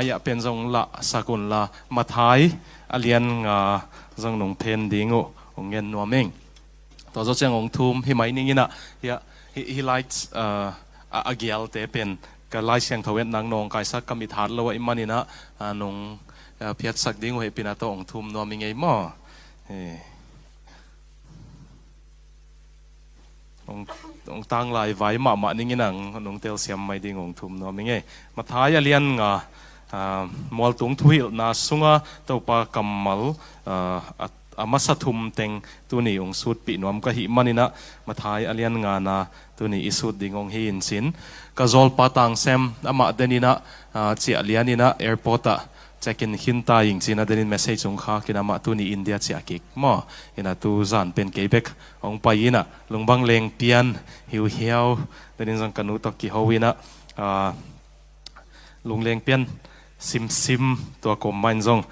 ya pen zong la sakun la mathai alian nga zong nong pen dingo ongen nuameng to zo chang ong thum hi mai ningina ya he likes agial te pen ka lai siang thawet nang nong kai sak kamit hat lo imanina nong phiat sak dingo he pinato ong thum nuaming ei mo ông tang lại vài mà ninh ngang ông tel xem mai đi ông thum nó mình nghe mà thái alian nga mol tung thui na sunga tàu pa kamal amasa thum teng tu ni ông sut pi nom ka hi manina mà thái alian nga na tu ni isut ding ông hi in sin ka zol patang sem ama denina chi alianina airport check-in hinta ying china denin message ong kha kinama tu ni India chi akik mo ina tu zan pen Quebec ong paina lungbang leng pian hiu hiao denin jang kanu to ki howina lungleng pian sim to combine zong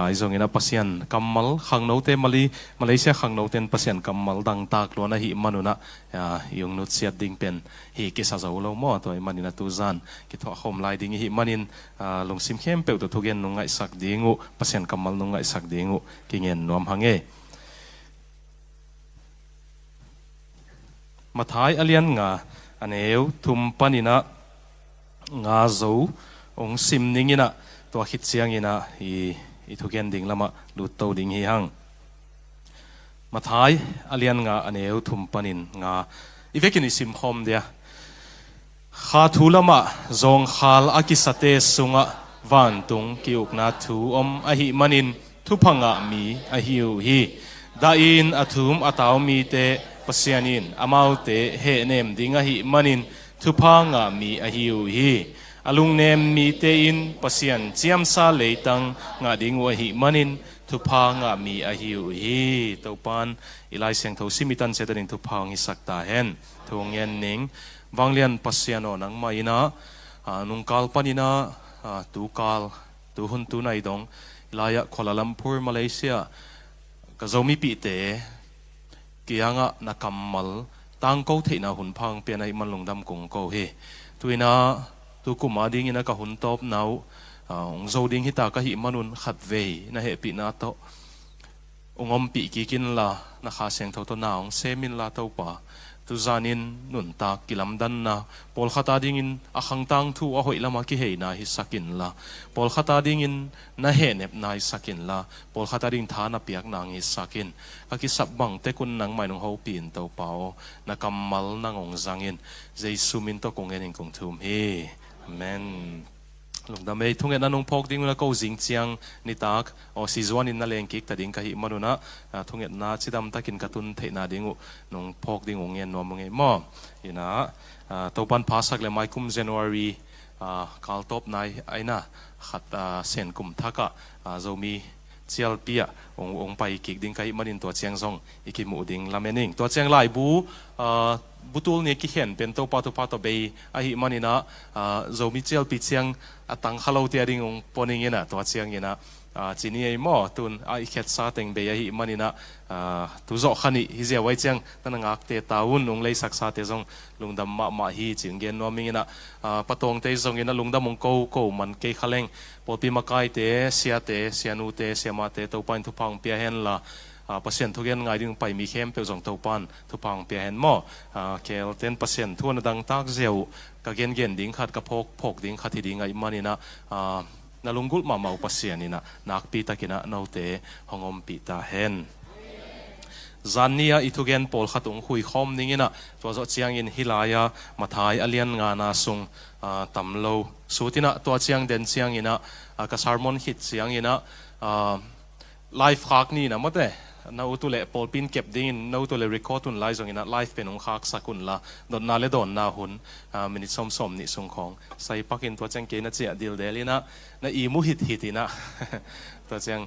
izong ina pasian kamal khang no te Malaysia khang no ten pasian kamal dang tak lo na hi manuna yung nut siat ding pen hi ki sa zo lo mo to manina tu zan ki tho khom lai ding hi manin lung sim khem pe to thugen nu ngai sak dingu pasian kamal nu ngai sak dingu ki ngen nom hange mathai alian nga aneu thum panina nga zo ong sim ningina to hit siang ina i thugen ding lama lut to ding hi hang mathai alian nga aneu thum panin nga ivekini sim khom dia kha thulama zong khal akisate sunga van tung kiukna thu om a hi manin thupanga mi a hiu hi da in athum ataw mi te pasianin amau te he nem dinga hi manin thupanga mi a hiu hi alung nem mi te in pasian chiam sa leitang nga ding wa hi manin thupa nga mi a hiu hi topan ilai seng tho simitan se tarin thupa ngi sakta hen thong yen ning wanglian pasiano nang maina nung kal panina tu hun tu nai dong ilaya Kuala Lumpur Malaysia ka zomi pi te kianga nakamal tang ko theina hun phang pe nai man lungdam kong ko he tuina tu kuma ding ina ka hun top nau ong zo ding hita ka hi manun khat ve na he pi na to ongom pi ki kin la na kha seng tho to na ong semin la to pa tu zanin nun ta kilam dan na pol khata ding in akhang tang thu a hoi lama ki he na hi sakin la pol khata ding in na he nep na hi sakin la pol khata ding tha na piak nang hi sakin ka ki sap bang te kun nang mai nong ho pin to pao na kamal nang ong zangin jesu min to kong en kong thum he amen lung da mei thung en anong phok ding na ko jing chiang ni tak o si zuan in na leng kik ta ding ka hi manuna thung en na chidam takin katun theina dingu nong phok ding ong en no mong mo ina topan phasak le mai kum January kal top nai aina khat sen kum thaka zomi chial pia ong pai kik ding kai manin to chiang zong ikimu ding lamening to chiang lai bu butul ni ki hen pen to pa to be a hi manina zomi chial pi chiang atang khalo ti ading ong poning ina to chiang ina chini ei mo tun ai khet sa teng be a hi manina tu zo khani hi je wai chiang tanangak te taun ong lei sak sa te zong lungdam ma hi chingen no mingina patong te zong ina lungdam ong ko man ke khaleng polpi makai te sianu te siama te to pain thu pang pia hen la pasien thugen ngai ding pai mi khem pe zong to pan thu pang pia hen mo kel ten pasien thu na dang tak zeu ka gen ding khat ka phok ding khathi ding ai manina na lungul ma mau pasien ina nak pi takina naute hongom pi ta hen zania ithugen pol khatung hui khom ningina to zo chiang in hilaya mathai alian nga na sung tamlo sutina to chiang den chiang ina ka sermon hit chiang ina live khak ni na mate na utule pol pin kep ding na utule record un lai zong ina live penung khak sakun la don na le don na hun minute som ni sung khong sai pakin to chang ke na che dil delina na i mu hitina to chang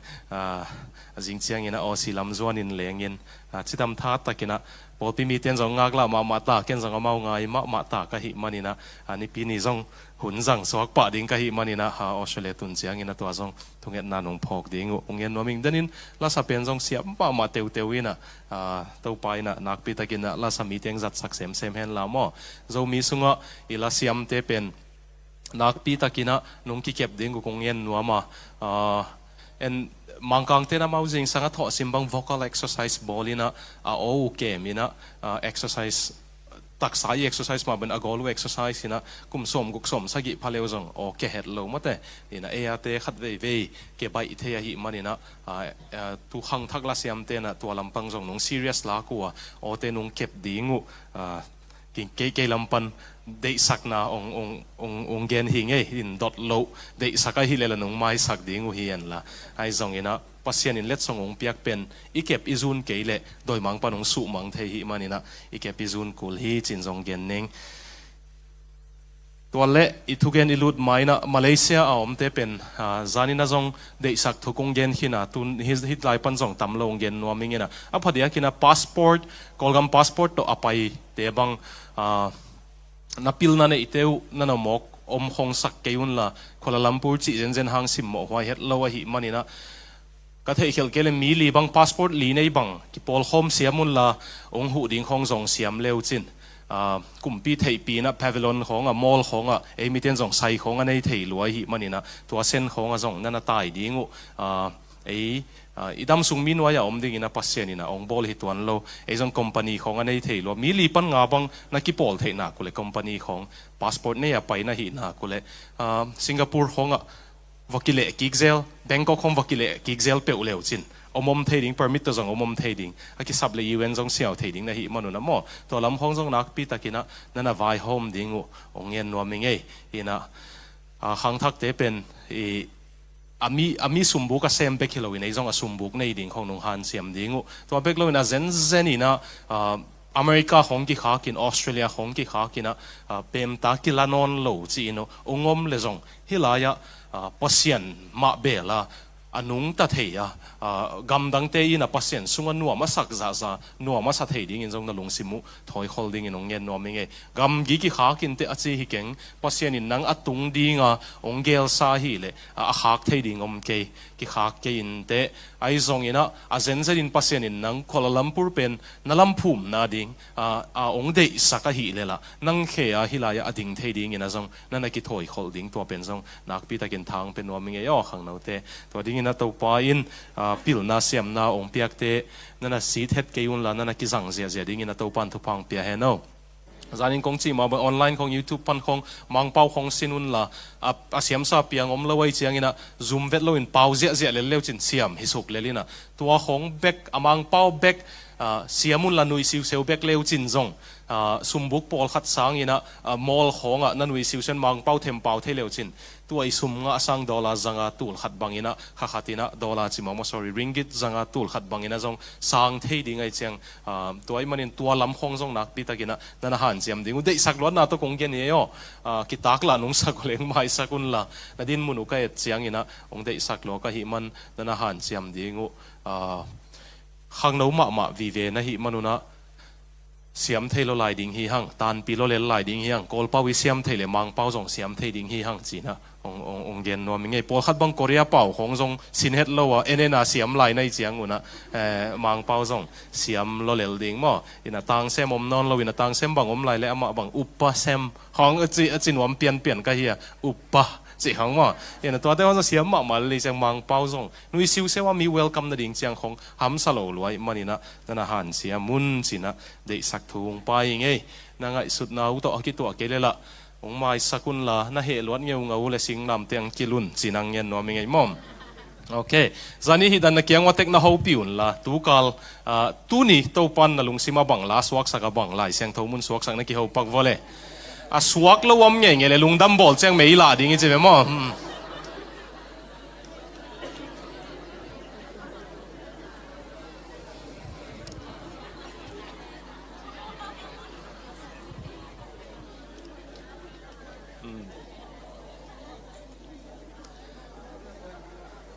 jing chiang ina o silam zuan in lengin chidam tha takina polpi mi ten zong ngak la ma ta ken zong mau ngai ma ta ka hi manina ani pi ni zong hun zang sok pa ding ka hi manina ha Australia tun chiang ina to zong thunget na nong phok ding ungen noming danin la sa pen zong siam pa ma teuina to paina nak pi takina la sa mi teng zat sak sem hen la mo zo mi sunga ila siam te pen นักปีตะกินะนุ่งกิเก็บดิ้งกูคงเย็นนัวมาเอ็นมังกังเตนะมาจริงสังกัดทอสิมบัง vocal exercise บอลินะโอ้เกมินะ exercise ตักสาย exercise มาเป็นอากอลู exercise นะกุมสมกุกสมสกิพาเลวจงโอเคเห็ดโลมาแต่นี่นะเตขัดเว่ยเก็บใบอิเทียหิมันนี่นะตัวขังทักลาเซียมเตนะตัวลำปังจงนุ่ง serious ลากัวโอเตนุ่งเก็บดิ้งกินเกลำปันเดสักนาองเกนหิงหินดอดโลเดสักฮิเลลนงไม้สักดิ้งหินละไอจงนะปัสยานินเล็ดสงองเปียกเป็นอีเก็บอิจูนเกลโดยมังปนงสุมังเทหิมันนี่นะอีเก็บอิจูนกุลฮีจินจงเกนเนงตัวเละอิทุเกนอิลุดไม้นะมาเลเซียเอาอมเตเป็นจานินะจงเดสักทุกองเกนหินะตุนฮิตไลปันจงตำลงเกนนัวมิงนะพอดีกินะพาสปอร์ตกอลกัมพาสปอร์ตตัวอภัยเตบังนับพิลนั่นเอเตวนั่นหมกอมคงสักเกยุนละคนละลำพูดจีเจนหางสิมหมกว่าเฮ็ดเลวหิมันนี่นะก็เทเขลเกลมีลีบังพาสปอร์ตลีในบังกิปอลโฮมเสียมุนละองหูดิ่งของจงเสียมเลวจินกลุ่มปีเทปีนะพาวิลอนของมอลของมีเตียนจงใส่ของในเทลวยหิมันนี่นะตัวเส้นของจงนั่นตายดิ่งอีดำสุงมินวายอมดิ่งนะปัสเซนินะองบอลฮิตวันโลจงคอมพานีของในเทลวมีลีปันงาบังนักกิปอลเทนักกุเลคอมพานีของพาสปอร์ตเนี่ยไปนะหินักกุเลสิงคโปร์ของวักิเลกิกเซลแบงกอกของวักิเลกิกเซลเปอุเลวจินอมเทดิ้ง permit ตัวจงอมเทดิ้งอากิสับเลยอีเวนต์จงเสียวเทดิ้งนะฮิมันนะมอตัวลำห้องจงนักปีตะกินะนั่นนะไวโฮมดิ้งองเงินนัวมิงอีนะขังทักเตเป็นอามีสุมบุกเซมเบกฮิโลวินไอจงสุมบุกในดิ้งของนงฮันเสียมดิ้งตัวเบกโลวินะเซนนี่นะอเมริกาของกิขากินออสเตรเลียของกิขากินะเป็นตากิลานอนโลจีโนองมเลจงฮิลายะปัสยันมาเบลาอันนุงตาเทียกำดังเตยนะปัสยันสุงนัวมาสักซาซานัวมาสัตเทียดิ้งจงนั่งลงสิมุถอยคอลดิ้งนงเงินนัวมิงกำกิขากินเตอจีฮิเก่งปัสยันนังอัตุงดิ้งองเกลซาฮิเลหักเทียดิ้งอมเกกิขาเกินเตไอจงนะอาเซนเซดินปัสยันนังโคลาลัมปูร์เป็นนัลลัมพูมนาดิ้งองเดสักฮิเลละนังเขียฮิลายะดิ้งเทียดิ้งนะจงนั่นกิถอยคอลดิ้งตัวเป็นจงนักปีตะกินทางเป็นนัวมิงย่อขังนาเตตัวดิ้งนะตัวปาอินพิลนาเสียมนาองเปียกเตนั่นนะสีเท็ดเกยุนละนั่นนะกิจังเสียเสียดิ้งนะตัวปันทุพังเปียเฮโนจานินคงจีมาบนออนไลน์ของ YouTube ปันของมังเป้าของสินุนละเสียมซาเปียงอมละไว้เจียงนะ Zoom เวทโลอินเป้าเสียเลเลวจินเสียมฮิสุกเลลินะตัวของเบกมังเป้าเบกเสียมุนละนุยซิวเซลเบกเลวจินจงสุมบุกปอลขัดสางยินะมอลของนั่นนุยซิวเซนมังเป้าเทมเป้าเทเลวจินตัวไอซุมงะสังดอลลาร์จังอาตูลขัดบังยินะข้าขัดยินะดอลลาร์จิมsorry ringgit จังอาตูลขัดบังยินะจงสังเทดิ้งไอเจียงตัวไอมันนี่ตัวลำห้องจงนักปีตะกินะนั่นหันเจียมดิ้งอุดได้สักล้วนนะตัวคงเกนี่ย่อกิตากละนุ่งสักเลี้ยงไม้สักุนละนั่นดินมุนุกัยเจียงยินะองได้สักล้วนก็หิมันนั่นหันเจียมดิ้งข้างโน้มมาวิเวนะหิมันนะเสียมเทโลลายดิ้งฮีหังตานปีโลเลลายดิ้งฮีหังกอลปาวิเสียมเทเลมังเป้าจงเสียมเทดิ้งฮีหังจีนะองเย็นนัวมิงไงปอขัดบังโคเรียเป่าของจงสินเฮ็ดโลวะเนน่าเสียมลายในเจียงอุนะมังเป้าจงเสียมโลเลลดิ้งมั้งอินะตังเซมอมนอนโลวินะตังเซมบังอมลายและอามาบังอุปปะเซมของจินวมเปลี่ยนก็เฮียอุปปะจีหังมั้งอินะตัวเดียวจะเสียมมาเลยจังมังเป้าจงนุยซิวเซว่ามีเวลคัมนะดิ้งเจียงของฮัมซาโลลวยมันนี่นะนั่นอาหารเสียมุนสินะเด็กสักทุงไปไงนางไอสุดนาวตัวกิตัวเกลละองไม้สกุลละน่าเหตุล้วนเงาเงาและสิงนำเตียงกิลุนจีนังเงินนัวมิงไงมอมโอเคจานี่ฮิดันนักยังว่าเทคนาฮูปิวน์ละตูกัลตูนี่ตัวปันนั่งลุงซิมาบังลาสวักสักบังลายเสียงทมุนสวักสักนักกิฮูปักวอลเล่สวักละวมเงี้ยเลยลุงดัมบอลเสียงไม่ลาดิ้งใช่ไหมมอม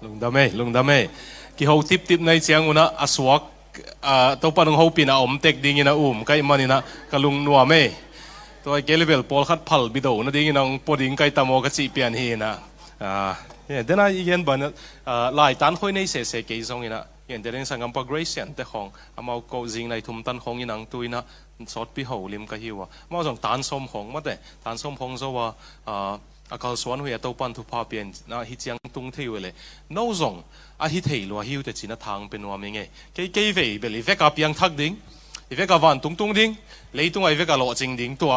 ลุงดำเมกี่เขาทิปในเชียงอุนะสวักตัวปนงเขาปีน่ะอมเต็กดิ้งนะใกล้มันนี่นะกับลุงนัวเมตัวเกลิเวลปอลขัดพัลบิดนะดิ้งน้องปอดิ้งใกล้ตามอกจีเปียนเฮนะเนี่ยเดี๋ยวนะยังบันหลายตันค่อยในเสกจงนี่นะอย่างเดี๋ยวนี้สังกัมปกเรเซียนแต่ของอามาโกจิงในทุ่มตันของยินังตุยนะสอดปีหูลิมกะฮิวะมาส่งตันส้มของมาแต่ตันส้มของโซว่า akal suan hui to pan thu pa pian na hi chiang tung thei wele no zong a hi thei lo hiu te china thang pe nuam nge ke ve beli ve ka piang thak ding i ve ka van tung tung ding leitung ai ve ka lo ching ding to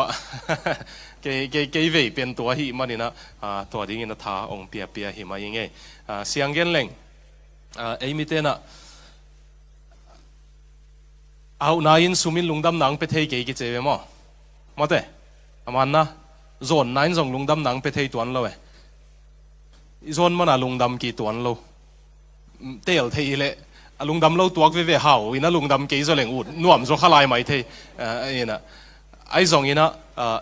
ke ve pen to hi manina to ding in tha ong pia pia hi mai nge siang gen leng ei mi te na au na in sumin lungdam nang pe thei ke che mo mate aman na zone 9 zong lungdam nang pe thei tuan lo e zone mana lungdam ki tuan lo tel thei le lungdam lo tuak ve ve hau ina lungdam ke zo leng ut nuam zo khalai mai thei ina ai zong ina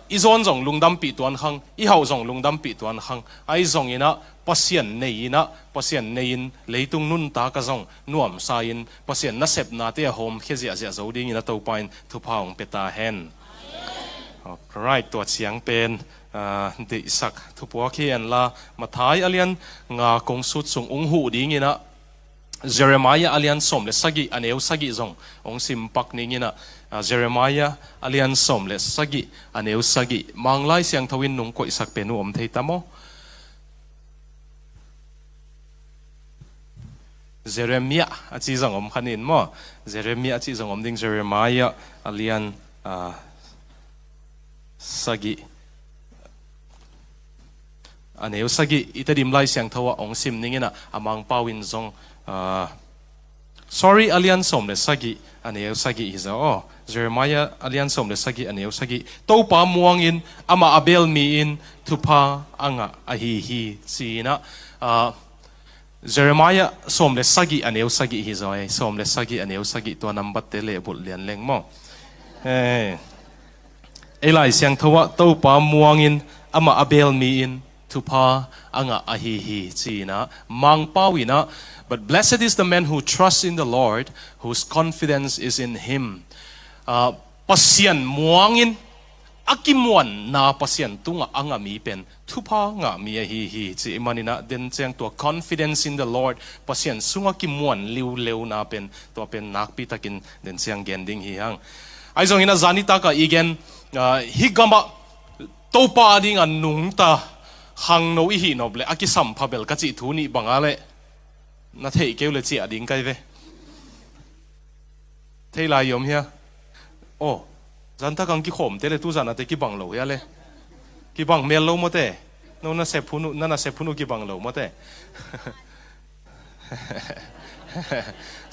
i zone zong lungdam pi tuan khang i hau zong lungdam pi tuan khang ai zong ina pasien nei in leitung nun ta ka zong nuam sa in pasien na sep na te hom khezia zia zo ding ina to pain thu paung peta hen right ตัวเสียงเป็นดิสักทุบวัวเขียนละมาท้ายอเลียนงากงสุดส่งองหูดีงี้นะเจเรมายาอเลียนสมเลสกิอันเอวสกิจงองซิมปักนี่งี้นะเจเรมายาอเลียนสมเลสกิอันเอวสกิมังไลเสียงทวินนุ่งกวยสักเป็นอมเทตามอเจเรมียอาจีจงอมขันินมอเจเรมียอาจีจงอมดิ้งเจเรมายาอเลียนsagi aneu sagi itadim lai siang thawa ong sim ningina amang pawin zong sorry alian som le sagi aneu sagi hiza Jeremiah alian som le sagi aneu sagi to pa muang in ama abel mi in thupa anga hi china Jeremiah som le sagi aneu sagi hiza som le sagi aneu sagi to number te le bul lian leng mo Elai siang thawa to pa muangin ama abel mi in thupa anga hi china mang pawina but blessed is the man who trusts in the Lord whose confidence is in him pasian muangin akimwan na pasian tunga anga mi pen thupa nga mi hi chi manina den chang to confidence in the Lord pasian sunga kimwan liu na pen to pen nak pi takin den chang gending hi hang ai zong ina zanita ka igen higama topa ding an nung ta hang no hi noble akisam phabel ka chi thuni bangale na thei keule chi ading kai ve thei lai yom hia zanta kang ki khom te le tu zana te ki bang lo ya le ki bang mel lo mo te no na se phunu ki bang lo mo te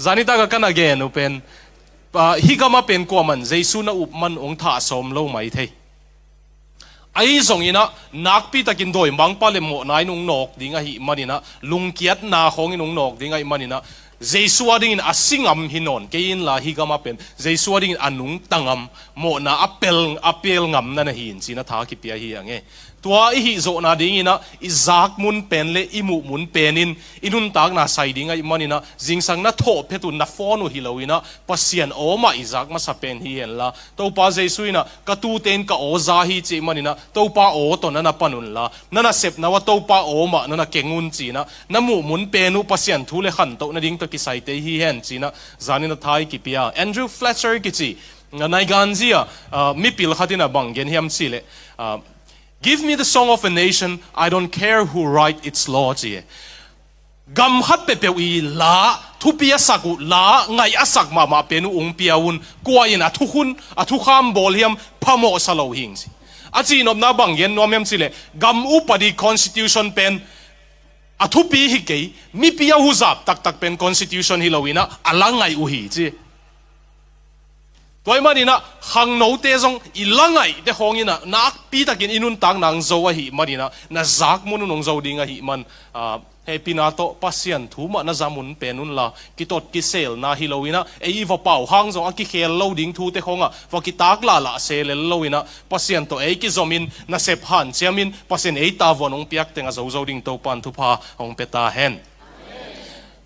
zanita ka kana gen open higama pen ko man jesu na up man ong tha som lo mai thei ai zong ina nakpi takin doi mangpa le mo nai nung nok dinga hi manina lungkiat na khong inung nok dinga hi manina jesu ading in asingam hinon kein la higama pen jesu ading in anung tangam mo na apel ngam na hin china tha ki pia hi ange tua hi zo na ding ina izak mun pen le imu mun penin inun tak na sai dinga manina jingsang na tho phetu na phone hi loina pasian oma izak ma sa pen hi en la to pa jesu ina ka tu ten ka oza hi chi manina to pa o to na panun la nana sep na wa to pa oma nana kengun chi na namu mun penu pasian thu le khan to na ding to ki sai te hi hen chi na zanina thai ki pia Andrew Fletcher ki chi nai ganzia mi pil khatina bangen hiam chi le Give me the song of a nation. I don't care who write its law. Gam hat pe i la thupia saku la ngai asak ma penu piaun kuain athu kham bolhiam phamo salo hing si achi nob na bangyen nomem chile gam upadi constitution pen athu pi hi ke mi pia hu zap tak pen constitution hi lowina alangai u hi chi toy manina hang no te zong ilangai de hongina nak pi takin inun tang nang zo hi manina na zak mun nong zo dinga hi man he pinato pasian thuma na zamun penun la kitot ki sel na hilowina e va pau hang zo aki khel loading thu te khonga va ki tak la sel lowina pasian to e ki zomin na sep han chiamin pasien e ta vonong piak tenga zo ding to pan thu pha hong peta hen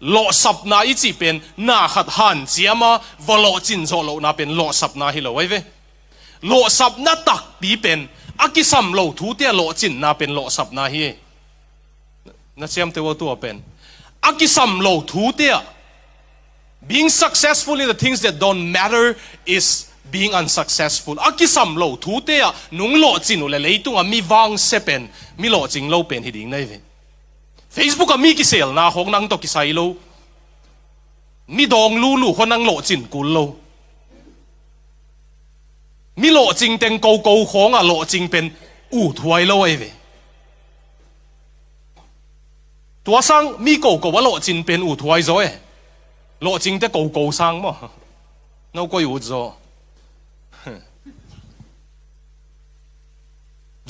lo sap na ichi pen na khat han chiama volo chin zo lo na pen lo sap na hi lo ve lo sap na tak pi pen akisam lo thu te lo chin na pen lo sap na hi na chiam te wo tu pen akisam lo thu te being successful in the things that don't matter is being unsuccessful akisam lo thu te nung lo chin le leitung mi wang sepen มีโลจริงเราเป็นที่ดิ่งได้เว้ Facebook ก็มีกิเซลนาของนังตกิไซโลมีดองลูคนนังโลจินกุลโลมีโลจริงเต็งโกของโลจริงเป็นอู่ถวยโลเว้ตัวสังมีโกว่าโลจริงเป็นอู่ถวยโจ้โลจริงแต่โกสังมั้งเราก็อยู่โจ้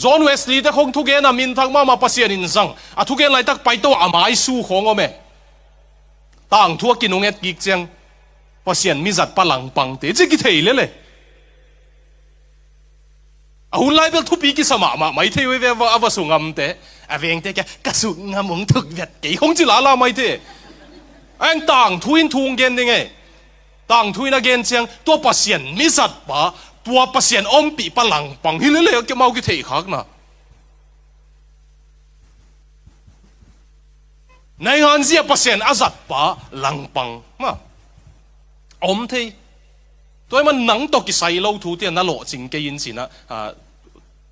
จอห์นเวสลีย์แต่คงทุกเกน่ะมินทักมาปัสยานินสังทุกเกนไล่ตักไปตัวอามาสู้ของอ่ะแม่ต่างทั่วกินงเอ็ดกิกเจียงปัสยานมิจัดปะหลังปังเตจิกิเทยเลยหุ่นไล่เบลทุบปีกิสมาไม่เทยเวอาวสุงามเตอเวงเตแกกสุงามงถึกเวทกี่คงจิลาลาไม่เตไอ้ต่างทุนทุงเกนยังไงต่างทุนนักเกนเจียงตัวปัสยานมิจัดปะตัวปัสยานอมปีปะหลังปังฮิเลเลยก็มากิเทยขักนะในงานเสียปัสยานอาจัดปะหลังปังมาอมเทยตัวมันหนังตกิไซโลทูเตียนนั่นโลจริงเกยินสินะ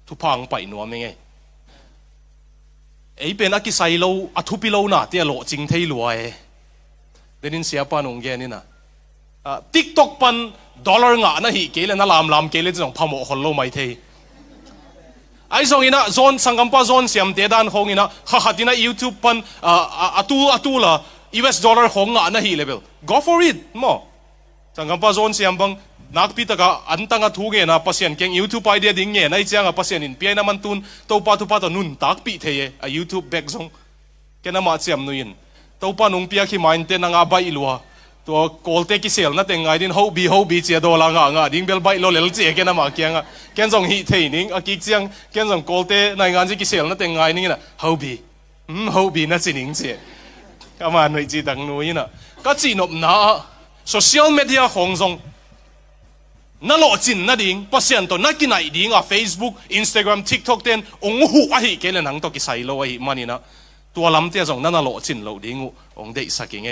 ทุพังไปนัวไม่ไงไอ้เป็นอักิไซโลทุปิโลน่ะเตียโลจริงเทยรวยเดินเสียปานงแกนี่นะติ๊กต็อกปันดอลลาร์งะนะฮิเกลน่ะลามเกลจะต้องพามอคนโลไม่เทยไอ้สองอินะโซนสังกัมปะโซนเสียมเตดันของอินะข้าดินะยูทูบปันตูละ US ดอลลาร์ของงะนะฮิเลเวล go for it มั้งสังกัมปะโซนเสียมบังนักพิตากะอันตั้งกะทูเงนะปัสยันเก่ง YouTube ไอเดียดิ่งเงนะไอ้เจ้างะปัสยันอินเปียนะมันตุนตัวปาตัวนุ่นตักปีเทยYouTube แบกซงแกน่ะมาเสียมนุยินตัวปานุ่งเปียขี้มันเตนังอาใบลัวตัวโกลเตกิเซลนั่นเองไงดินฮูบีเจียโดลางะดิ่งเบลใบโลเลลเจียแกน่ะมาเกียงแกนซงฮิเทยนิ่งกิกเจียงแกนซงโกลเตในงานจิกิเซลนั่นเองไงนี่นะฮูบีนั่นสินิ่งเจียก็มาหน่วยจีดังนุยนะก็จีนบนะโซเชียลมีเดียของซงนั่นโลจินนั่นดิ่งปัสยันตัวนั่นกินไหนดิ่งFacebook Instagram TikTok เต้นองหูไอ้เกลนังตัวกิไซโลไอ้มันนี่นะตัวลำเตี้ยซงนั่นโลจินโลดิ่งองเด็กสักยังไง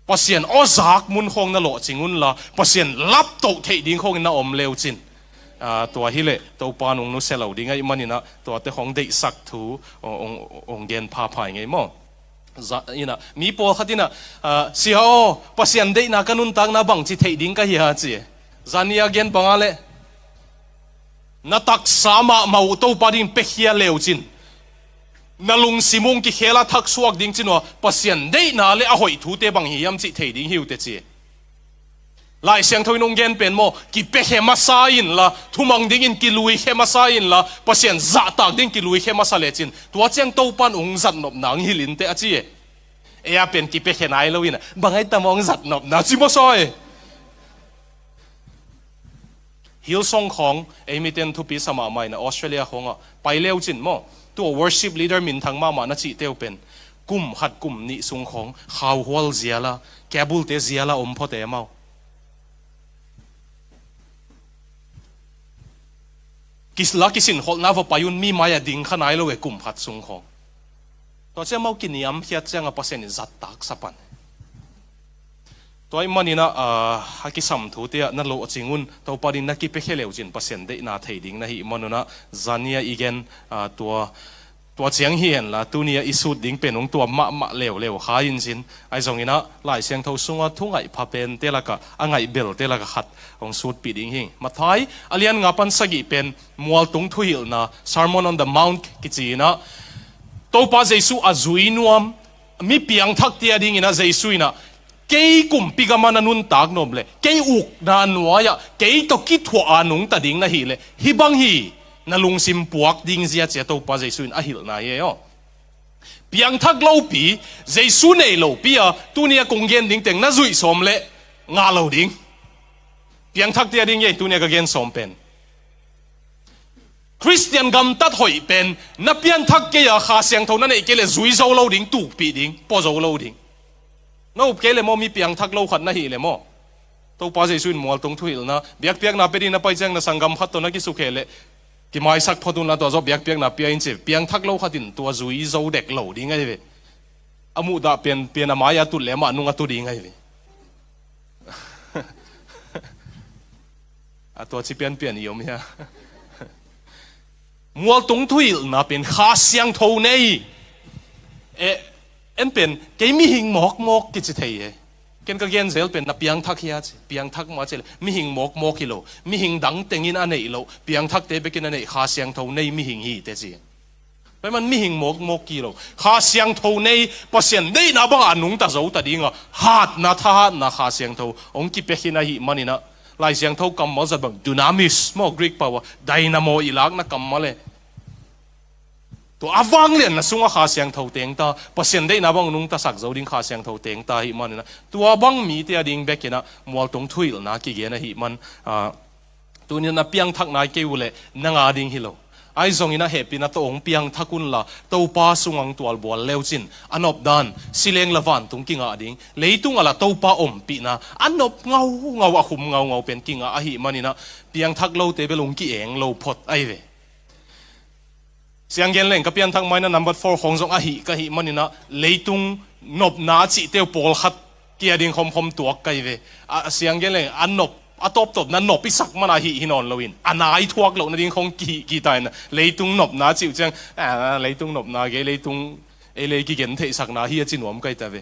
ปัสยันอ้อจากมุนคงนั่นโลจิงุนละปัสยันรับตกเทดิ่งคงนั่นอมเลวจินตัวฮิเลตัวปานุงนุเซลดิ่งไอ้มันนี่นะตัวเตของเด็กสักทูองเกนพาพายไงมั้งนี่นะมีพอขัดนี่นะเสียโอปัสยันเด็กนักนุนตังนับังจิเทดิ่งก็เฮียจีจานีอาเกนบังอะไรนัตักสามะมาอุตปาดินเปียเลวจินนลุงซิมุงกิเคลาทักสวกดิ่งจินวะปัสยันเด็กนาเลอหอยทูเตบังเฮียมจิเทดิ่งฮิวเตจีหลายเสียงทวินงเกนเป็นโมกิเปเฮมาซาอินละทุมังดิ่งอินกิลุยเฮมาซาอินละปัสยันจัตากดิ่งกิลุยเฮมาซาเลจินตัวเจียงโตปันองจัดนบนางฮิลินเตอจีเอียเป็นกิเปเฮนายเลวินะบางไอ้ตามองจัดนบนาจิโมซอยฮิลซงของเอมิเตนทุปีสมาใหม่นะออสเตรเลียของไปเลี้ยวจินมั้งตัว worship leader มินทางมานะจีเตียวเป็นกุมหัดกุมนิสุงของข่าวฮัวลเซียละแกบุลเตเซียละอมพอเตะเมากิสลักกิสินฮอลนาวปายุนมีมายาดิ่งขนาดเราเอกุมหัดสุงของตัวเจ้าเมากินยำเฮียเจ้างะเปอร์เซ็นต์จัดตักสับปันตัวไอ้มันนี่นะฮักกิสัมทูเตียนั่นโลจิงุนตัวปารินนักกิเปเคเลวจินเปอร์เซ็นต์ได้นาเทดิ่งนะฮิมันนะจานียอีเกนตัวเจียงเฮียนละตัวนี้อิสุดดิ่งเป็นของตัวมะเลวขายินสินไอ้สองนี้นะหลายเสียงเท่าสุงว่าทุ่งไอ้พาเป็นเตละกะอ่างไอ้เบลเตละกะขัดของสุดปีดิ่งหิงมาท้ายอเลียนงับปันสกิเป็นมัวตุงทุยลนะ Sermon on the Mount กิจีนะตัวป้าเจสุอาจุยนวมมีเปียงทักเตียดิ่งนะเจสุนะเกี่ยกุมปีกมันนุนตากนมเลยเกี่ยอุกนานวะเกี่ยตกิทัวอานุงตัดดิ่งนะฮิเลยฮิบังฮีนั่นลุงซิมปวกดิ่งเสียเจ้าตัวป้าเจสุนอาฮิลนายเอเปียงทักเล่าปีเจสุเนเล่าปีตัวนี้กงเกนดิ่งแต่งน่าจุยสมเลยงาเล่าดิ่งเปียงทักเตียดิ่งยัยตัวนี้ก็เกนสมเป็นคริสเตียนกำตัดหอยเป็นนับเปียนทักเกียร์ขาเสียงเท่านั้นเองเกลจุยโซเล่าดิ่งตูปีดิ่งป้อโซเล่าดิ่งน้าเกลมอมีเปียงทักเล่าขัดนะฮีเลยมอตัวป้าเจสุนมัวตรงทุยลนะเบียกเปียกนับไปดีนับไปแจ้งนัสังกัมขัดตัวนักกิสุเคเลกิไม่สักพอตุนละตัวจบเบียกเปียกนับเปียอินเจเปียงทักเล่าขัดินตัวจุยโซเด็กเล่าดิ่งไงเว้อามุดาเปียนอามายาตุเลมานุงอตุดิ่งไงเว้ตัวที่เปียนยมเฮีย มัวตรงทุยน่ะเป็นข้าเสียงโทนี่เอ็นเป็นเกมีหิงหมอกกิจเทียเกณฑ์ก็เกณฑ์เซลเป็นนับเปียงทักเฮียเปียงทักมาเจลมีหิงหมอกกิโลมีหิงดังเต็งอินอันนี้โลเปียงทักเตไปกินอันนี้ข้าเสียงโทนี่มีหิงฮีเตจีไปมันมีหิงหมอกกิโลข้าเสียงโทนี่พอเสียงได้นะบ้างอันนุ่งตาโจตัดดิ่งอ่ะฮัดนะท่านะข้าเสียงโทองค์กิเปกินอะไรมันนี่นะลายเสียงโทกำมาจะแบบดูนามิสมอกรีกป่าวไดนาโมอีลักนะกำมาเลยตัวอวังเลยนะสุงข้าเสียงเท่าเตียงตาพอเสียงได้นะบังนุ่งตาสักเจ้าดิ้งข้าเสียงเท่าเตียงตาหิมันนะตัวบังมีเตียดิ้งเบกนะมัวตรงทุยนะกี่เกนะหิมันตัวนี้นะเปียงทักนายเกี่ยวเลยนางอาดิ้งฮิโลไอ้ทรงนี้นะเหตุนะตัวองเปียงทักกุนละตัวป้าสุงังตัวบัวเลวจินอันอบดานสิเลงละวันตรงกิ่งอาดิ้งเลยตุงอะไรตัวป้าอมปีนะอันอบเงาอะขุมเงาเป็นกิ่งอาหิมันนี่นะเปียงทักโลเตเปลงกี่เองโลพดไอเวเสียงเย็นเล่นกับเปียนทั้งไม้นะ number 4ของจงอาหิกะหิมันนี่นะเลยตุงนบนาจิเตียวโปลขัดเกียดิงคมตัวไกเวเสียงเย็นเล่นอันนบตบนั้นนบพิสักมันอาหิหินอนลวินอันนายทวกโลกนั่นดิงคงกี่ตายนะเลยตุงนบนาจิวจังเลยตุงนบนาเกเลยตุงเลยกี่เกนเทสักนาฮีจินวมไกตาเว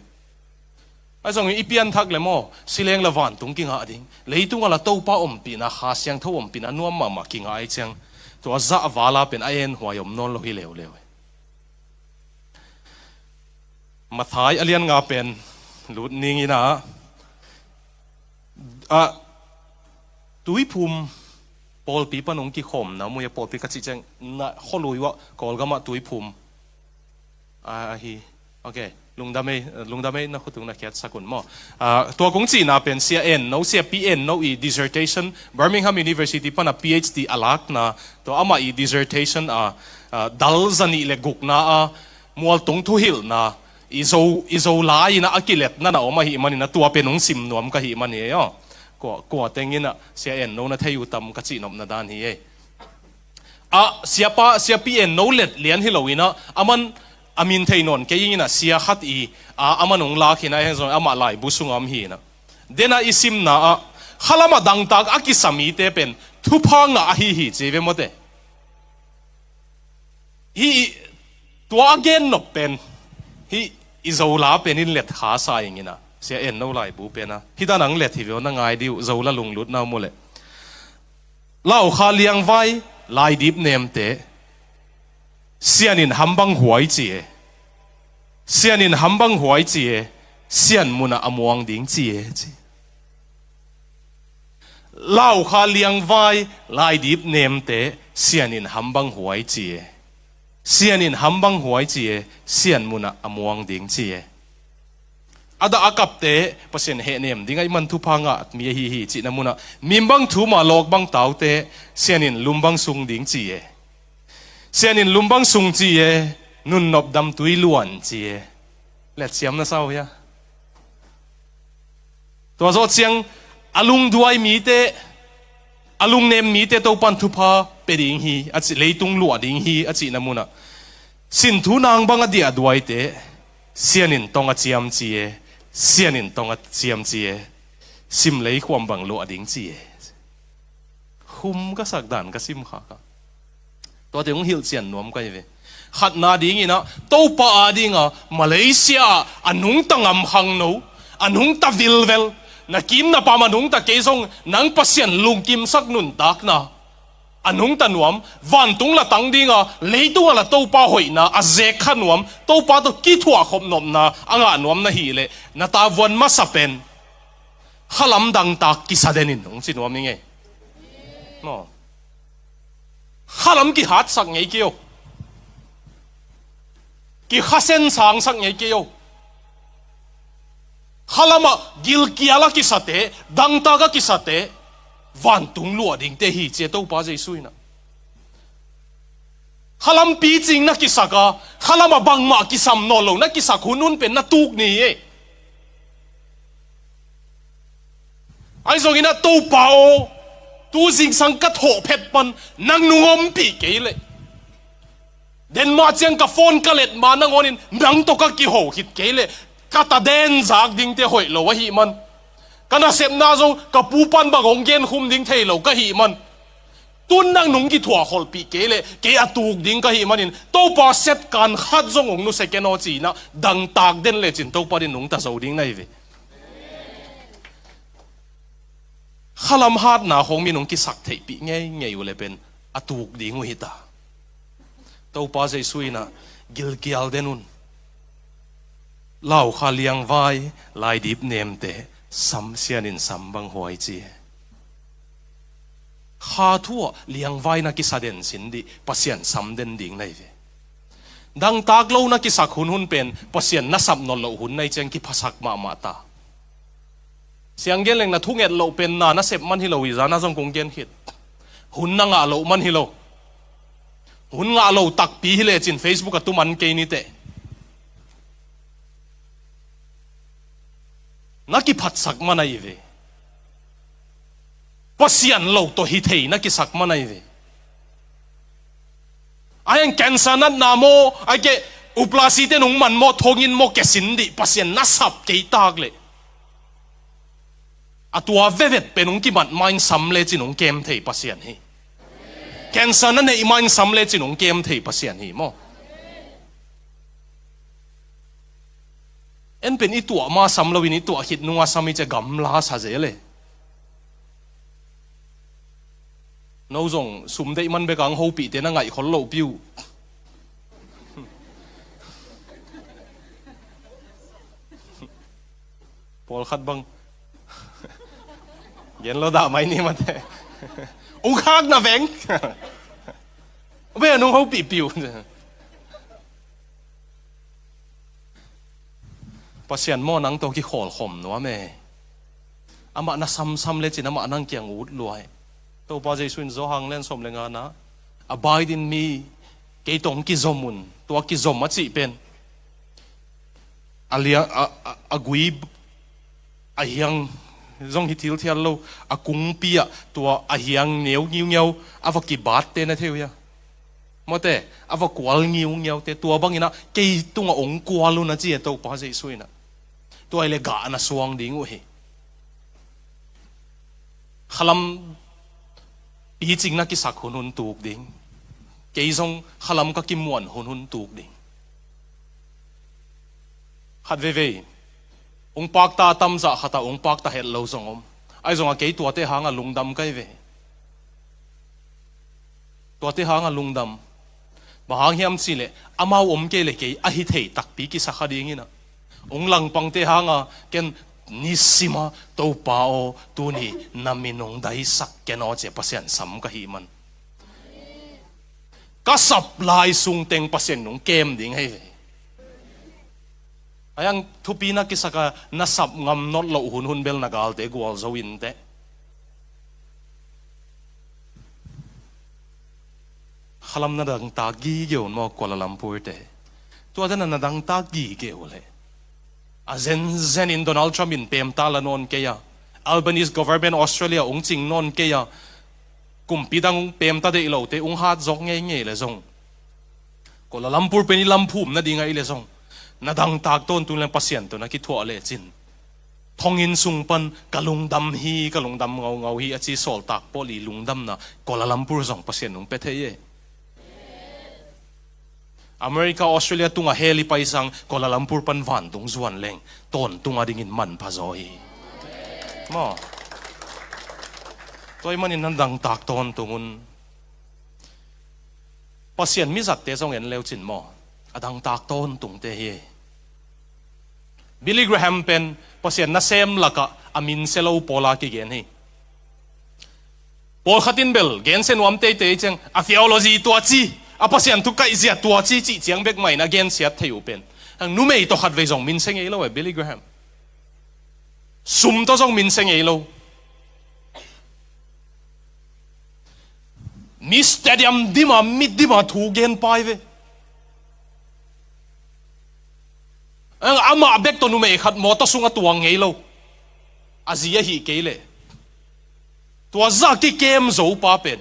ไอ้ส่งอีเปียนทักเลยมั้งสิเลงละวันตุงกิ่งอาดิงเลยตุงอะไรตัวป้าอมปีนะหาเสียงทั่วอมปีนะนัวมากิ่งอาไอจังตัวจ่าวาลาเป็นไอเอ็นหัวยมนนโลหิเลวมาท้ายอเลียนงาเป็นหลุดนิ่งนะตุยภูมิปอลปีปนงกิขมนะมวยปอลปีกัจจิจังนะข้อลุยวะกอลก็มาตุยภูมิฮีโอเคลุงดำไม่นะคุณตุงนะแค่สักคนมั้งตัวกงจีน่าเป็น CN โน้ CPN โน้อี dissertation Birmingham University ปน PhD อลักนะตัวอามาอี dissertationดัลจันีเล็กกุกนะมัวตงทุหิลนะอีโซลายนะอากิเลตนั่นนะออกมาหิมันนะตัวเป็นองซิมนวมก็หิมันเนี่ยกว่าแต่งินนะ CN โน้นะเทยุตัมกัจจินบนาดานฮีCPN โน้เล็ดเลียนฮิโลวินะมันอามินเทนนแกยิ่งนะเสียขัดอามันองลาขินะเห็นส่วนอามาไลบุษุงามฮีนะเดน่าอิสิมนะขลามาดังตากอากิสามีเตเป็นทุพังอาฮีเจเวมเตฮีตัวเกนนเป็นฮีอิโซลาเป็นนินเล็ดขาสายอย่างนี้นะเสียเอ็นโนไลบุเป็นนะฮิตานังเล็ดที่เวนังไงดิวโซลาลุงลุดน้าโมเลเล่าขาเลียงไว้ลายดิบเนมเตเสียนินฮัมบังหวยจีเสียนินฮัมบังหวยจีเสียนมุนอมวงดิ้งจีเล่าขาเลียงไว้ลายดิบเนมเตเสียนินฮัมบังหวยจีเสียนินฮัมบังหวยจีเสียนมุนอมวงดิ้งจีอาดาอากับเตะเปอร์เซ็นต์เฮเนมดิ้งไอ้มันทุพังอ่ะมีฮีจีน้ำมุนมิมบังทูมาโลกบังเตาเตเสียนินลุมบังซุงดิ้งจีเสียนินลุมบังซุงจีนุนนบดำตุยล้วนจีเล็ดเสียมนะเศร้าเฮียตัวโซเชียงอลุงด้วยมีเตอลุงเนมมีเตตัวปันทุพาเป็นดิ้งฮีอาจิเลยตุงล้วนดิ้งฮีอาจิน้ำมุนสินทุนางบังอดีตด้วยเตเสียนินตองอาเจียมจีเสียนินตองอาเจียมจีซิมเลยความบังล้วนดิ้งจีคุ้มก็สักด่านก็ซิมขาตัวเด็กของฮิลเซียนนวมกันยังไงขัดนาดิ้งอีนะตัวป้าดิ้งมาเลเซียอันนุ่งตังอัมฮังโนอันนุ่งตาวิลเวลนักกิมนับปามันนุ่งตาเกซงนังปัสเซียนลุงกิมสักนุนตักนะอันนุ่งตานวมวันตุงละตังดิ้งเลยตุงละตัวป้าหอยนะอาเจกขันวมตัวป้าตัวกี่ถั่วขบนมนะอ่างนวมนะฮีเลยนาตาวันมาสเปนขลัมดังตากกิสาเดนินองสินวมยังไงเนาะข้าล้ำกี่หัดสักไงเกี่ยวกี่ข้าเส้นสางสักไงเกี่ยวข้าล้ำกิลกี้อะไรกี่สัตย์ดังตากกี่สัตย์วันตุงลัวดิ่งเตหีเจตัวป้าใจสุยนะข้าล้ำปีจริงนักกี่สักข้าล้ำบังมากี่ซ้ำนอลงนักกี่สักคนนู้นเป็นนักตุกนี่ไอ้ส่งอินะตัวป้าตัวสิ่งสังกัดโหเพชรปันนังนุ่มปีเกเลยเดนมาเจียงกับฟอนกะเล็ดมานังอนินนังตกกี่โหคิดเกเลยกัตาเดนจากดิ่งเตหอยโลวะหิมันกันน่ะเสพนาจงกับปูปันบางองเกนคุมดิ่งเทโลก็หิมัน ตุนนั่งนุ่งกี่ถั่วขอลปีเกลเกอตูกดิ้งก็หิมันนี่ตัวปาเซตการขัดจงองนุเสกโนจีนะดังตากเด่นเลยจินตัวปาดินุ่งตาโซดิ้งในเวขลำฮัดหนาของมีนุ่งกี่สักเทปีไงอยู่เลยเป็นอตูกดิ้งวิตาตัวปาใจสุยนะกิลกิลเดนุนเล่าขาเลียงไว้ลายดิบเนมเตะซ้ำเสียนินซ้ำบังหวยจีข้าทั่วเลียงไว้นักกิสเดนสินดีปัสยันซ้ำเด่นดิ่งในเวดังตากเล่านักกิสักหุ่นเป็นปัสยันนัสับนนเหล่าหุ่นในเจงกิภาษักมาตาเสียงเกลงนะทุกเอ็ดเหล่าเป็นนาเสพมันฮิโลวิจานะจงคงเกนฮิตหุ่นนั่งเหล่ามันฮิโลหุ่นเหล่าตักปีฮิเลจินเฟซบุ๊กตุมันเกนิเตนักกิพัดสักมันไอเวปัสยันเหล่าตัวฮิตเฮนักกิสักมันไอเวไอ้ยังแคนเซอร์นั้นนาโมไอ้เกอุปราศีเตนุงมันโมทงินโมเกสินดิปัสยันนัสับเกยตากเลยอะตัวเวเวตเป็นนุงกิมันมันสำเร็จจินุงเกมเทปัสยันฮีแคนเซอร์นั้นเนี่ยมันสำเร็จจินุงเกมเทปัสยันฮีโมเอ็นเป็นอีตัวมาสำเราวินิตัวหิดนัวสามีจะกำลาซาเจเลยน้องจงสุ่มได้มันไปกังหูปีเตนังไงคนโลปิวพอลขัดบังเย็นเราด่าไม่นี่มาเถอะอุ้งข้างนะแบงเว้ยน้องหูปีปิวปัสยันโมนังตัวกี่ขอลขมนัวแม่อามานะซ้ำเลยจีนอามานังเกียงอุดรวยตัวป้าใจสุนโซฮังเล่นสมเลงานะabide in meเกยตงกิจอมุนตัวกิจอมมาจีเป็นอาเลียอากุยอาเฮียงจงฮิติลเทียนโลอากุงปีอะตัวอาเฮียงเหนียวเงี้ยวอาวกิบาตเตนะเทียมาแต่อาวกวลเงี้ยวแต่ตัวบางอย่างนะเกยตุงองกวลลุนะจีตัวป้าใจสุนนะตัวไอเล็กานะสว่างดิ้งเว้ยขลัมปีจริงนักกิสักหุ่นตูกดิ่งเกยซงขลัมก็กิมวนหุ่นตูกดิ่งขัดเว่ยองปากตาตำจะขัดองปากตาเห็ดเหลาซงอมไอ้ซงเกยตัวเตหางลุงดำไกเวตัวเตหางลุงดำบางเฮียมสิเลอามาอมเกลเกยอหิเทตักปีกิสักดิ่งนะองหลังปังเตหางเกนนิสิมาตัวป้าโอตัวนี้นามินงได้สักแกนอเจปัสยันสัมกะหิมันก็สับลายสุงเต็งปัสยันนงเกมดิ่งให้ยังทุปีนักกิสกะนัสับงำนอดเหล่าหุ่นเบลนักอัลเตกัวลวินเตขลัมนาดังตากีเกี่ยวมอกวลาลัมพูร์เตตัวนั้นนาดังตากีเกี่ยวเลยอาเซนอินโดนัลด์ทรัมป์อินเปมตาลานนเกียอัลเบนิส government ออสเตรเลียองจิงนนเกียกุมปีดังเปมตาเดอิโลเตองฮัดจงเงี้ยเลยจงก็ละลัมพูร์เป็นลัมพูมนาดีไงเลยจงนาดังตากต้นตุนเลนปัสยันตัวนักกิทัวเลจินทองอินสุงปันกะลุงดำฮีกะลุงดำเงาฮีอาชีสอลตากโปลีลุงดำนะก็ละลัมพูร์จงปัสยันนุงเปเทเยอเมริกาออสเตรเลียตุงaเฮลิไปสังกัวลาลัมพูร์ปันวันตุงจวนเลงต้นตุงaดิ่งมันพะจอยมาตัวมันอินนันดังตากต้นตุงุนปัสยันมิจัดเตจงเห็นเลวจินมอดังตากต้นตุงเตเฮบิลลี่แกรแฮมเป็นปัสยันนัเซมลักะอามินเซโลโปลากิเกนเฮโปลขัดินเบลเกนเซนวมเตเตจังอะฟิโอโลจีตัวจีอาปัสยันทุกข์อิจฉาตัวจีจีเจียงเบกใหม่นะเกนเสียเที่ยวเป็นนุ่มเอตขัดเวจงมินเซงเอโลเอบิลลี่แกรแฮมสุ่มตัวจงมินเซงเอโลมิสเตเดียมดิมามิดดิมาถูกเกนไปเวอามาเบกตัวนุ่มเอขัดมอตสุงตัวเงโลอาเซียฮีเกเลตัวจากที่เกมโซป้าเป็น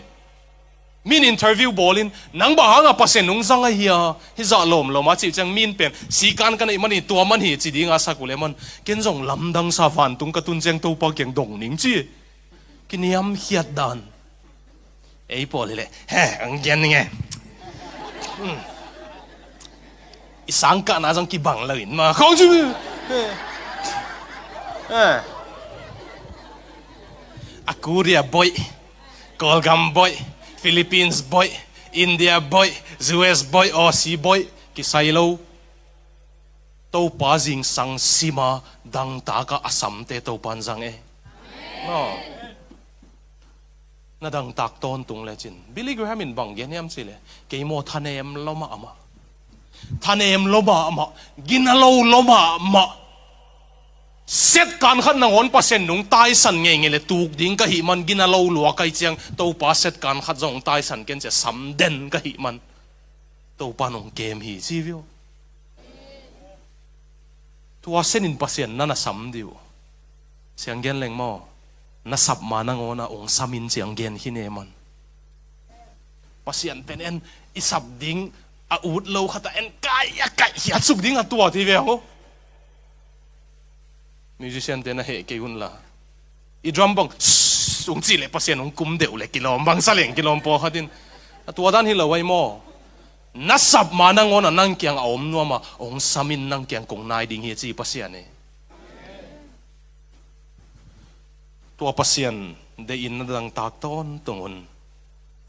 มินอินเทอร์วิวบอลินนังบ้าหางปัสเซนุงจังไงเฮียฮิจาลมลมาจิจังมินเป็นสีการกันไอ้มันนี่ตัวมันเหี่จีดีงาสักุเลมันเกินจงลำดังซาฟันตุงกระตุนเจงตัวปากเก่งดงนิ่งจีกินยำเฮียดดัน ấy bỏ lại anh gen nghe sáng cả na rằng kỳ bằng lời mà không chứ Korea boy Kolgam boy Philippines boy India boy US boy Aussie boy ki sailo to pa jing sang sima dang ta ka asam te to pan jang e no na dang tak ton tung le chin Billy Graham in bang gen yam chile ke mo thanem loma ama thanem loma ama ginalo loma ama set kan khat na ngon pasen nung tai san nge nge le tuk ding ka hi man ginalo lua kai chiang to pa set kan khat jong tai san ken che sam den ka hi man to pa nong game hi chi vio tua sen in pasen na na sam diu siang gen leng mo na sap ma na ngona ong samin siang gen hi ne man pasian pen en isap ding a ut lo khata en kai hi suk ding a tua ti ve ho musician te na he ke hun la I drum bang ung chi le pasien ung kum deu le kilom bang saleng kilom po khatin atua dan hi lo wai mo nasab manang on nang kyang om no ma ong samin nang kyang kong nai ding hi chi pasian e tua pasian de in na dang tak ton tongun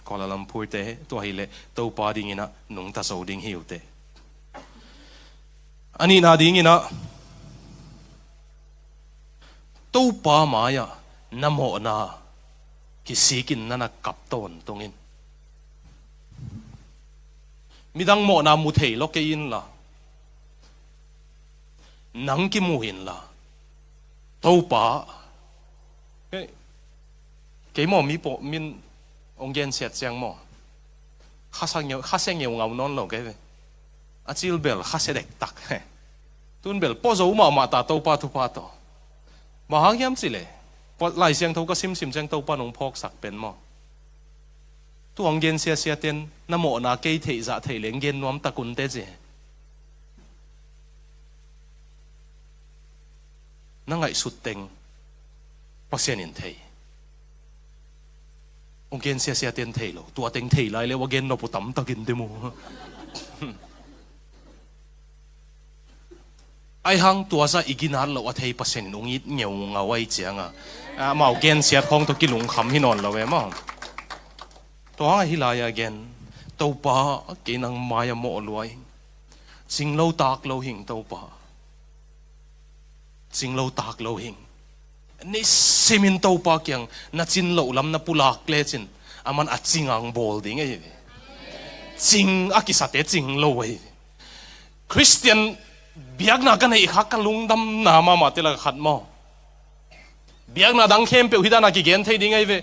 Kuala Lumpur te tua hi le to pa ding ina nung ta so ding hiu te ani na ding ina to pa maya namo na kisikin na nakapton tungin midang mo na muthei lo ke in la nang ki muhin la to pa ke mo mi po min ong gen set siang mo khasang ngau non lo ke achil bel khasedek tak tun bel po zo ma ta to pa thu pa to mà hang yam chỉ lệ, lại xem thâu cái sim xem thâu pa nông phok sạc bên mà, tuang gen xe tiền, nằm mộ na cây thị dạ thị lên gen nuông ta cún thế gì, năng ngại sụt tình, bác sĩ nhìn thấy, ông gen xe tiền thị lo, tua tình thị lại lấy gen nó bút tắm ta kinh thế mu. ai hang tua sa iginan lo athei pasen ungit ngeu ngawai chianga mau gen siat khong to kilung kham hinon lo we ma to ha hilaya gen to pa ke nang maya mo loi sing lo tak lo hing to pa sing lo tak lo hing ni semin to pa kyang na chin lo lam na pulak le chin aman achingang bol ding e ching akisate ching lo we Christian biak na kan ei khak kan lungdam na ma te la khat mo biak na dang khem pe hidana ki gen thei ding ai ve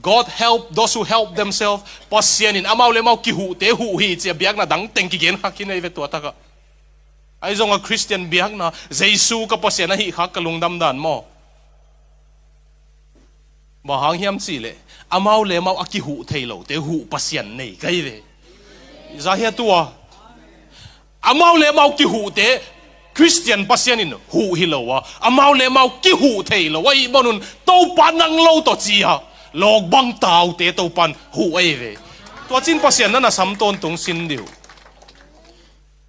God help those who help themselves pasien in amau le mau ki hu te hu hi che biak na dang teng ki gen khak ki nei ve to ta ka ai zong a Christian biak na Jesu ka pasien na hi khak ka lungdam dan mo ma hang hiam chi le amau le mau aki hu thei lo te hu pasien nei kai ve za hia tua amau le mau ki hu te Christian pasien in hu hi lo wa amau le mau ki hu thei lo wai bonun to pan nang lo to chi ha log bang tau te to pan hu ai ve to chin pasien na sam ton tung sin diu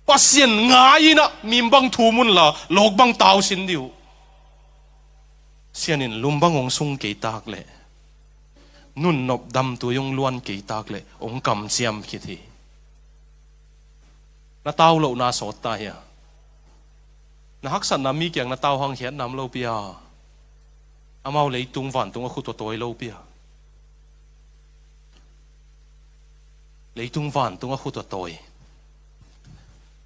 pasien ngai na mim bang thu mun la log bang tau sin diu sian in lumbang ong sung ke tak le nun nop dam tu yong luan ke tak le ong kam siam ki thi na tao lo na sot ta ya na hak san na mi kyang na tao hang hian nam lo pia amau le tung van tung a khu to toy lo pia le tung van tung a khu to toy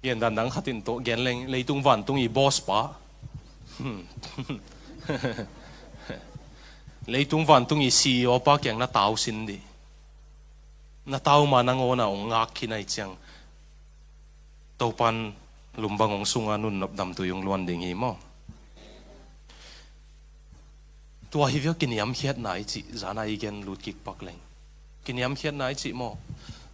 yen dan dang khatin to gen leng le tung van tung I boss pa le tung van tung I CEO pa kyang na tao sin di na tao ma na ngona ong ngak kinai chang to pan lumbang ong sunga nun nop dam tu yung luan ding hi mo tua hi vyo kiniam hiat nai chi zana igen lut kik pak leng kiniam hiat nai chi mo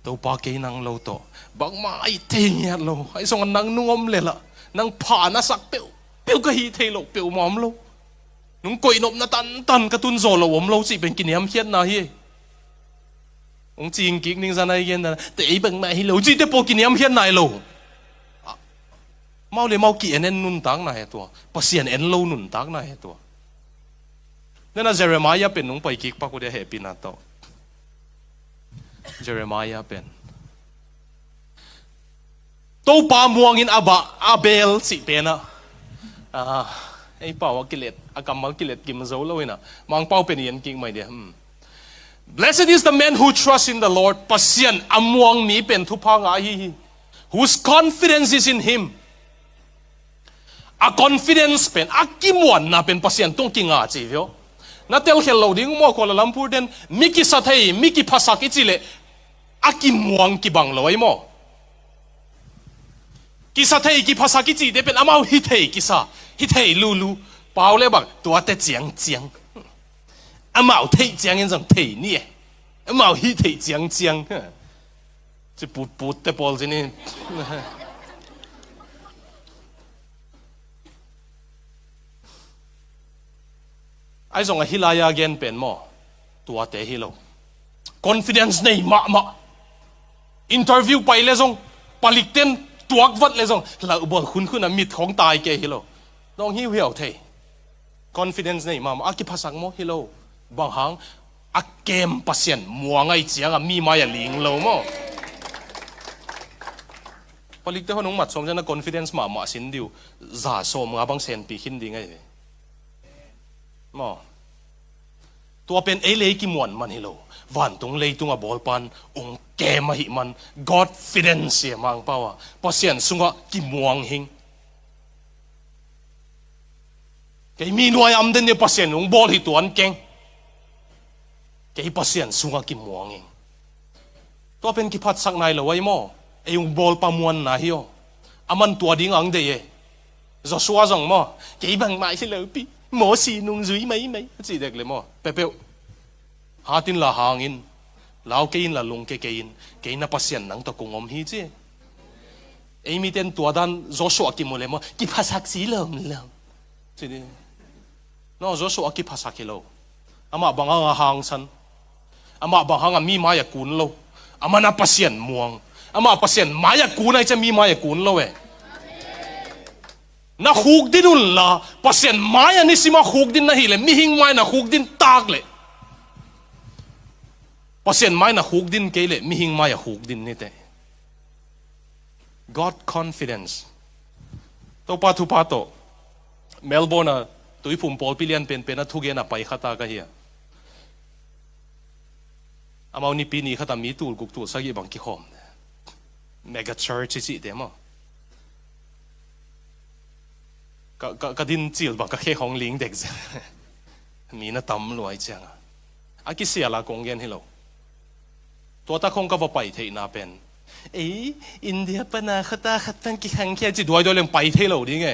to pa ke nang lo to bang mai te hiat lo ai song nang nungom le la nang pha na sak peu peu ka hi thei lo peu mom lo nung koi nop na tan ka tun zo lo om lo chi ben kiniam hiat na hi ông chiên kỹ ninh ra này kia để bằng mẹ hi lâu chỉ để bộ kinh nghiệm hiện này lâu mau le mau ki en nun tak na he to pasien en lo nun tak na he to nên là Jeremiah pen nung pai kik pa ko de he pin to Jeremiah pen to pa muang in Abel si pena ai pau kilet akamal kilet kim zo lo ina mang pau pen yen king mai de blessed is the man who trusts in the Lord pasien amuang mi pen thu pa nga hi whose confidence is in him a confidence pen a kimwan na pen pasien tong kinga chi vyo na tel hello ding mo ko lam pur den miki sathei miki phasa ki chile a kimwang ki bang loi mo ki sathei ki phasa ki chi de pen amau hi thei ki sa hi thei lu pau le bang tua te chiang chiang amau thei chiang en jong thei ni amau hi thei chiang chiang chi put te pol chi ni ai zong a hilaya again pen mo tua te hilo confidence nei ma interview pai le zong palikten tuak vat le zong la bol khun mit khong tai ke hilo dong hi hiao the confidence nei ma a ki phasak mo hilo bang hang a kem pasien muangai chiang a mi ma ya ling lo mo palikte honong mat som jana confidence ma sin diu za som nga bang sen pi hin ding ai moตัวเป็นเอเลกิมวนมันฮิโลวันตรงเลยตรงอ่ะบอลปันองแกมาหิมัน Godfidence เสียมังเปล่าพอเสียนสุงอ่ะกิมวงหิงแกมีหน่วยอำเดนเนี่ยพอเสียนองบอลหิตัวอันเก่งแกพอเสียนสุงอ่ะกิมวงหิงตัวเป็นกิพัดสักนายเหรอไว้ม่ไอ้องบอลปามวนนะฮิโออามันตัวดิ้งอังเดย์จะสัวจังม่แกบังไม่ใช่เหรอพี่หมอสีนุ่งจุยไหมจีเด็กเลยมั้งเป๊ะหาตินละหางินลาวเกินละลงเกินน่ะพัศยันนังตะกงอมฮีจีไอ้มีเต็นตัวดันโจชัวกิโมเลยมั้งกิภาษาสีเหลืองจีนี่น้องโจชัวกิภาษากิโลอามาบังหางสันอามาบังหางมีมายากุนโลอามาน่ะพัศยันม่วงอามาพัศยันมายากุนไอ้จะมีมายากุนโลna hug din ulla pasien maya ni sima hug din na hile mihing mai na hug din tag le pasien mai na hug din kele mihing maya hug din ni te God confidence to pa thu pa to Melbourne tui phum pol pilian pen na thuge na pai khata ka hi amau ni pi ni khata mi tul guk tu sagi bang ki khom mega church chi te moก็ดินจีลบังก็แค่ของลิงเด็กมีน่ะตำรวยจังอากิเสียละกงเงินให้เราตัวตาคงก็ว่าไปเทน่าเป็นอินเดียปนาขตาขัดตั้งกี่ครั้งแค่จีดวยโดยเรื่องไปเทเราดิไง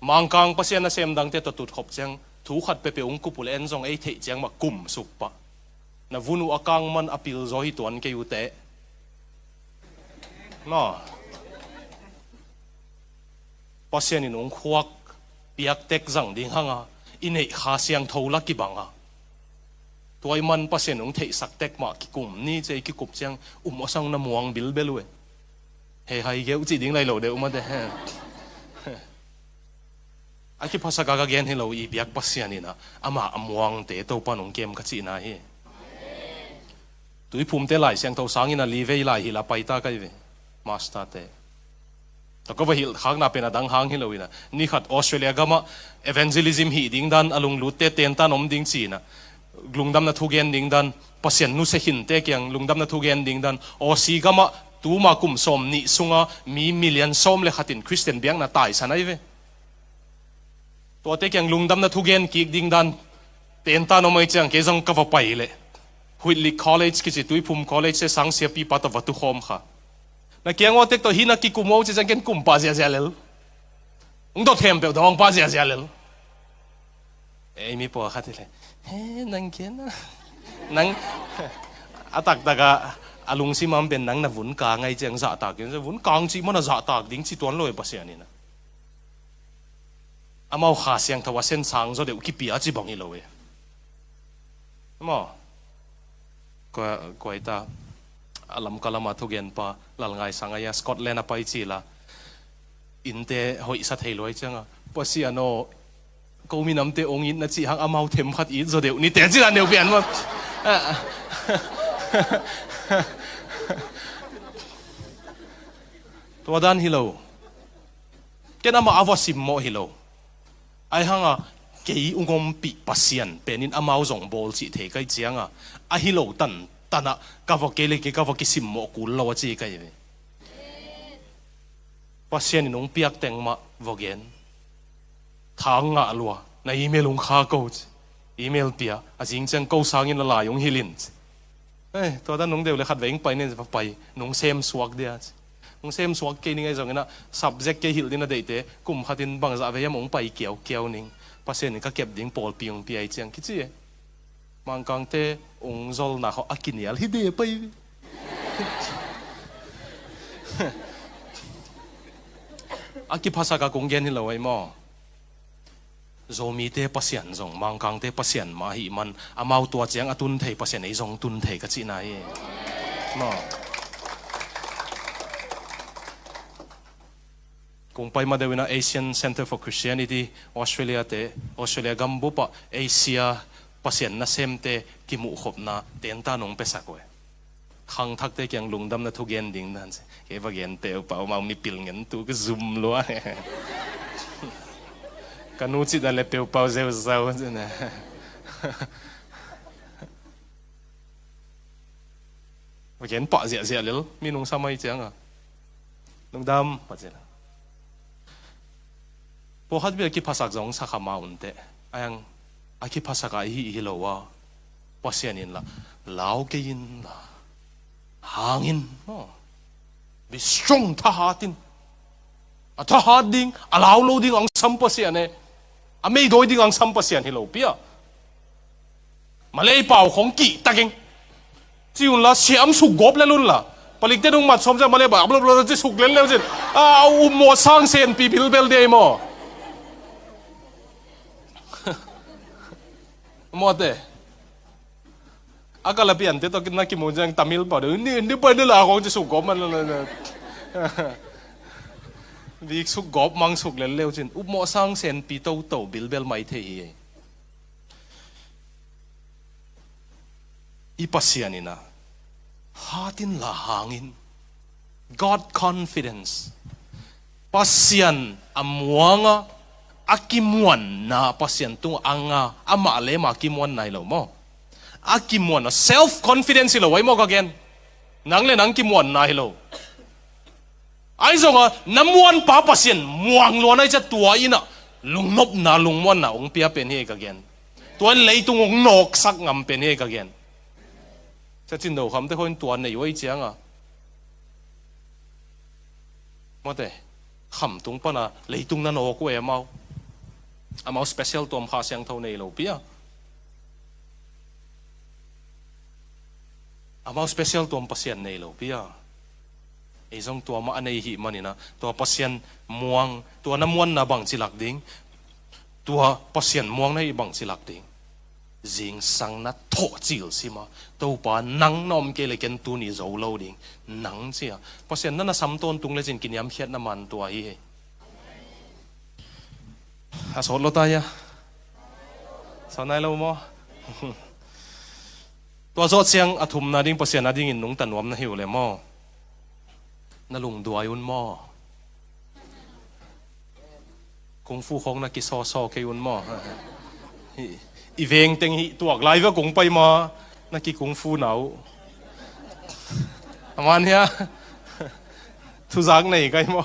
มังกังปัสยานะเซมดังเตตตุดขบจังถูขัดไปองกุปุเลนซองเทจังมากุ่มสุกปะนะวุนุอากังมันอภิลโซฮิตวนเกยุเตะน่ะปัสยานินองควักเปียกเต็กจังดิ้งหังอินเอขาเสียงทูลักกิบังตัวมันปัสยานองเทสักเต็กมากิกุมนี่จะกิกุบจังอสังน้ำมวงบิลเบลเวเฮ้ยเกี่ยวจีดิ้งไรโหลเดี๋ยวมาเด้ไอ้ที่ภาษากากเกนให้เราอีเปียกปัสยานินะอามาอมวงเตะตัวปนองเกมกัจจินาเฮตุยภูมิเตะไหลเสียงทูสังอินะลีเวไหลฮิลาไปตากันเวมาสตาเตแต่ก็ว่าหิลข้างหน้าเป็นดังหางหิลวินะนี่ขัดออสเตรเลียก็มาเอเวนเจลิซิมฮีดิ้งดันอลุงลุตเตเตนตานอมดิ้งจีนะลุงดำนัทุเกนดิ้งดันปัสยันนุเสหินเตเกียงลุงดำนัทุเกนดิ้งดันออซีก็มาตูมากุมสมนิสุงะมีมิลเลียนสมเลขัดินคริสเตียนเบียงน่ะตายสันไอเวตัวเตเกียงลุงดำนัทุเกนกีกดิ้งดันเตนตานอมไอจังเกจังก็ว่าไปเลยฮุยลิคอลเลจกิจิตุยภูมิคอลเลจเสสังเสียปีปัตตวัตุโฮมค่ะนักเกียงว่าเต็กตัวหินักกิกุมเอาจะจังเกนกุมปาเสียเสียเลยอุ้งตัวเทมเปลดองปาเสียเสียเลยมีปวดขัดเลยนังเกียนนังอาตักตะกะอาลุงซิมันเป็นนังน่ะวุ่นกางไงเจียงจ่าตากเงี้ยวุ่นกางจีมันน่ะจ่าตากดิ้งจีตัวลอยปัสยานี่นะอามาขาเสียงทว่าเส้นสางจะเดี๋ยวกิปีอาจีบังอีโลเว้ยมา ko ita alam kalama thugen pa lalngai sangaya Scotland apa ichila inte hoi sa thailoi changa pasi ano ko mi namte ongin na chi hang amau them khat i zo deu ni te chi la neu bian ma to dan hilo kena ma avasim mo hilo ai hanga kei ungom pi pasian penin amau zong bol chi the kai chianga a hilo tan tana kavokele ke kavokisim mo kul lo chi kai ve pasian inong piak teng ma vogen thang nga lua na email ung kha ko email pia a jing chang ko sang in la yong hilin to da nong deu le khat veng pai ne pa pai nong sem suak dia nong sem suak ke ni ngai zong na subject ke hil din na deite kum khatin bang za ve yam ong pai kiao kiao ning pasien ni ka kep ding pol piong pi ai chang ki chi mang kang te ong zol na ho akinial hi de pai aki phasa ka konggen hi lawai mo zomi te pasien zong mang kang te pasien ma hi man amau tua chang atun thei pasien ei zong tun thei ka chi na ye mo kung pai madawina Asian Center for Christianity Australia gambu pa Asia pasien na semte kimu khop na tenta nong pesakwe khang thak te kyang lungdam na thugen ding nan se ke bagen te pa ma mi pil ngen tu ke zoom lo kanu chi da le pe pa zeu zau ne bagen pa zia zia lel mi nong samai chang a lungdam pa zela po hat bi ki phasak jong sa khama unte ayang aki phasaka hi hilowa pasianin la lao ke in la hangin be strong thahatin athahading allow loading ang sampasian amei doi ding ang sampasian hilo pia malay pau khong ki taking chiun la siam su gop le lun la palikte dong mat som ja malay ba blo ji suk len le jin mo sang sen pi bil bel de mo mote akala pian te to kinna ki mojang tamil pa ni pa de la ko ji su gop man la vi su gop mang suk len leu chin mo sang sen pi to bil bel mai the hi i pasianina hatin la hangin God confidence pasian amuanga akimuan na pasien tung anga ama ale ma kimuan nai lo mo akimuan na self confidence lo wai mo ka gen nang le nang kimuan nai lo ai zonga namuan pa pasien muang lo nai cha tua ina lungnop na lungmon na ong pia pen he ka gen tuan leitung ong nok sak ngam pen he ka gen cha chin do kham te khon tuan nei wai chiang a mo te kham tung pa na leitung na no ko e mau amau special tom kha siang thau nei lo pia amau special tom pasien nei lo pia ei zong tua ma anei hi manina tua pasien muang tua na muan na bang chilak ding tua pasien muang nei bang chilak ding jing sang na tho chil sima to pa nang nom ke le ken tu ni zo lo ding nang chia pasien na sam ton tung le jin kiniam khiat na man tua hi asol lo taya sanai lo mo tua zo chiang athum na ding pasien na ding in nung tanwam na hiu le mo na lung duai un mo kung fu khong na ki so ke un mo i veng teng hi tuak lai wa kung pai ma na ki kung fu nau aman ya thu giang nei kai mo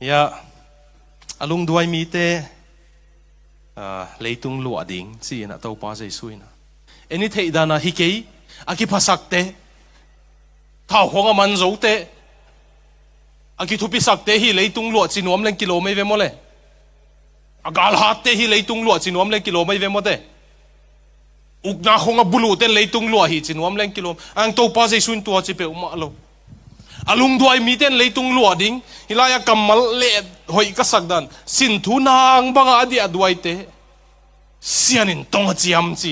ya alung duai mi te leitung lua ding chi na to pa sei suina eni thei dana hi kei aki phasak te thao khong man zo te aki thu pi sak te hi leitung lua chinom leng kilo mai ve mo le agal hat te hi leitung lua chinom leng kilo mai ve mo te ukna khong a bulu te leitung lua hi chinom leng kilo ang to pa sei suin tua chi pe uma lo alung duai mi ten leitung lua ding hilaya kamal le hoi ka sakdan sin thu nang banga adi aduai te sianin tong chiam chi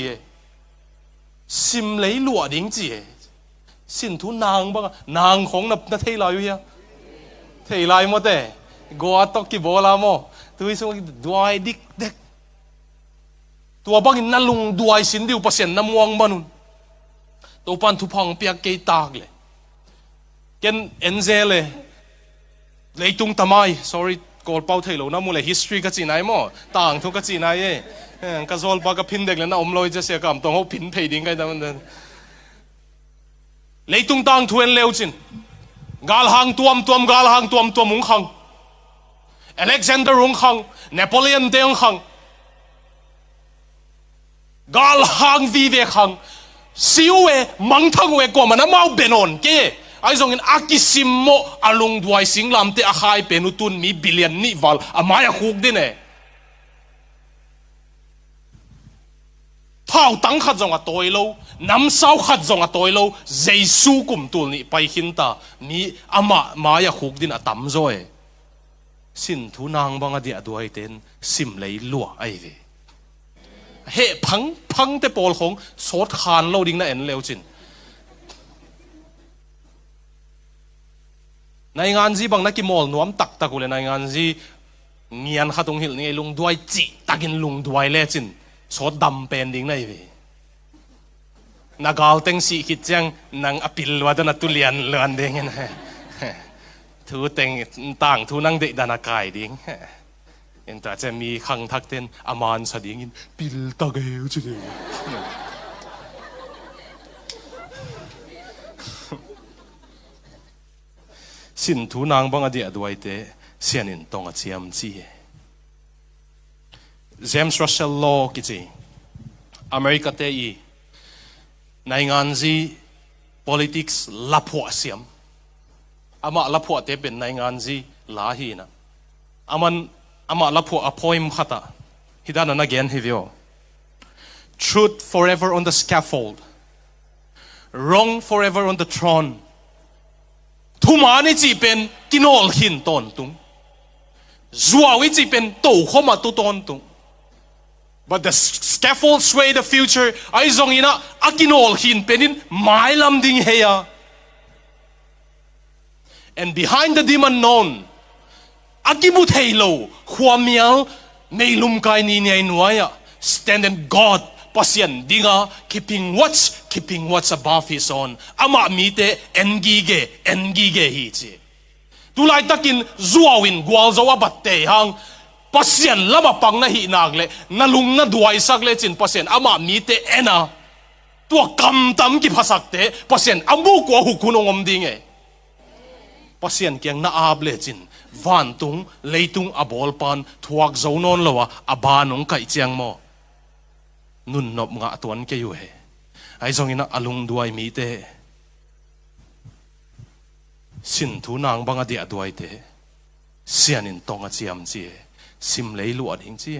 sim lấy lụa đính gì xin thu nàng băng nàng không nập thấy lại vậy thấy lại một thế goa tóc cái bò làm mo tôi xong đuôi đích đích tua băng in nalung đuôi xin điều pasien nam wang manun tôi pan thu phong piak cây tag le ken enze le lấy tung tamai sorry call bao thấy lâu nam mua lại history cái gì này mo tàng thu cái gì này ấy cái zol ba cái pin đek là nó lôi cho xe cảm tông hậu pin pay đinh cái đó lấy tung tàng thu en leo chín gal hang tuam ung khang Alexander ung khang Napoleon de ung khang gal hang vi ve khang siêu e mang thang e qua mà nó mau benon ke ai zong in akisimo alung duai singlam te akhai penutun mi billion ni val amaya khuk din e thao tang khat zong a toy lo nam sau khat zong a toy lo jesu kum tul ni pai hin ta mi ama maya khuk din atam zoi sin thu nang banga dia duai ten sim lei lua ai ve he phang te pol khong sot khan lo ding na en leo chin nai ngan ji bang na ki mol nuam tak takule nai ngan ji ngian khatung hil ni lung duai chi takin lung duai le chin sot dam pen ding nai ve nagal teng si khit chang nang apil wa da tulian lan ding en thu teng tang thu nang de dana kai ding en ta che mi khang thak ten aman sa ding in pil ta ge chu de sin thu nang bang adia duai te sianin tong a chiam chi James Russell Law ki chi America te i nai ngan ji politics lapua siam ama lapua te pen nai ngan ji la hi na ama lapua apoim khata hidana na gen hivyo truth forever on the scaffold wrong forever on the throne thumani chi pen kinol hin ton tung zuawi chi pen to khoma tu ton tung but the scaffold sway the future ai zong ina akinol hin penin mai lam ding heya and behind the demon known akibu thailo khwamial meilum kai ni nei nuaya stand and God pasien dinga keeping watch above his own ama mite engige hi chi tulai takin zuawin gwal zawa batte hang pasien lama pang na hi nagle nalung na duai sakle chin pasien ama mite ena tua kam tam ki phasakte pasien ambu ko hukunong om dinge pasien kyang na able chin van tung leitung abol pan thuak zonon lowa abanong kai chiang mo nun nop nga tuan ke yu he ai zong ina alung duai mi te sin thu nang banga dia duai te sianin tonga chiam chi sim lei lu ading chi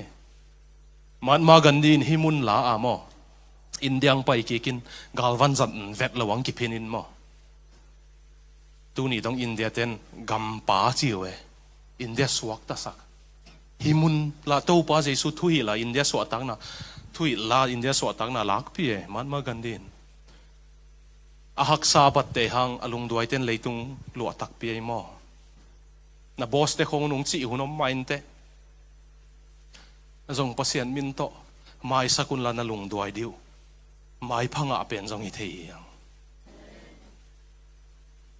man ma gandin himun la amo indiang pai ki kin galvan zan vet lawang ki pinin mo tu ni dong india ten gam pa chiwe india suak ta sak himun la to pa jesu thu hi la india so tang na thui la india so tang na lak pi e man ma gandin ahak sa bat te hang alung duai ten leitung lu atak pi e mo na boss te khong nung chi hunom main te zong pasien min to mai sakun la na lung duai diu mai phanga pen zong i thei yang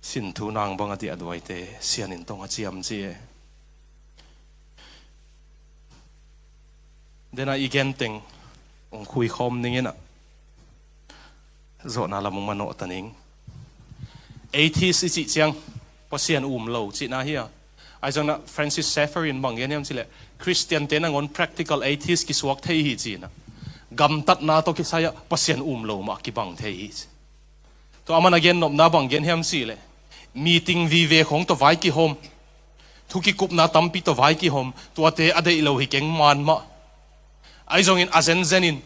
sin thu nang banga ti adwai te sianin tonga chiam chi e dena igen teng ong khui khom ningena zo na lamung mano taning 80s chi chiang pasien lo chi na hia ai jong na Francis Schaeffer bang yaniam chile Christian ten angon practical 80s ki suak thei hi chi na gam tat na to ki saya pasien lo ma ki bang thei hi to aman again nop na bang gen hiam si le meeting vi ve khong to vai ki hom thu ki kup na tampi to vai ki hom to ate adei lo hi keng man ma ai jong in azen zenin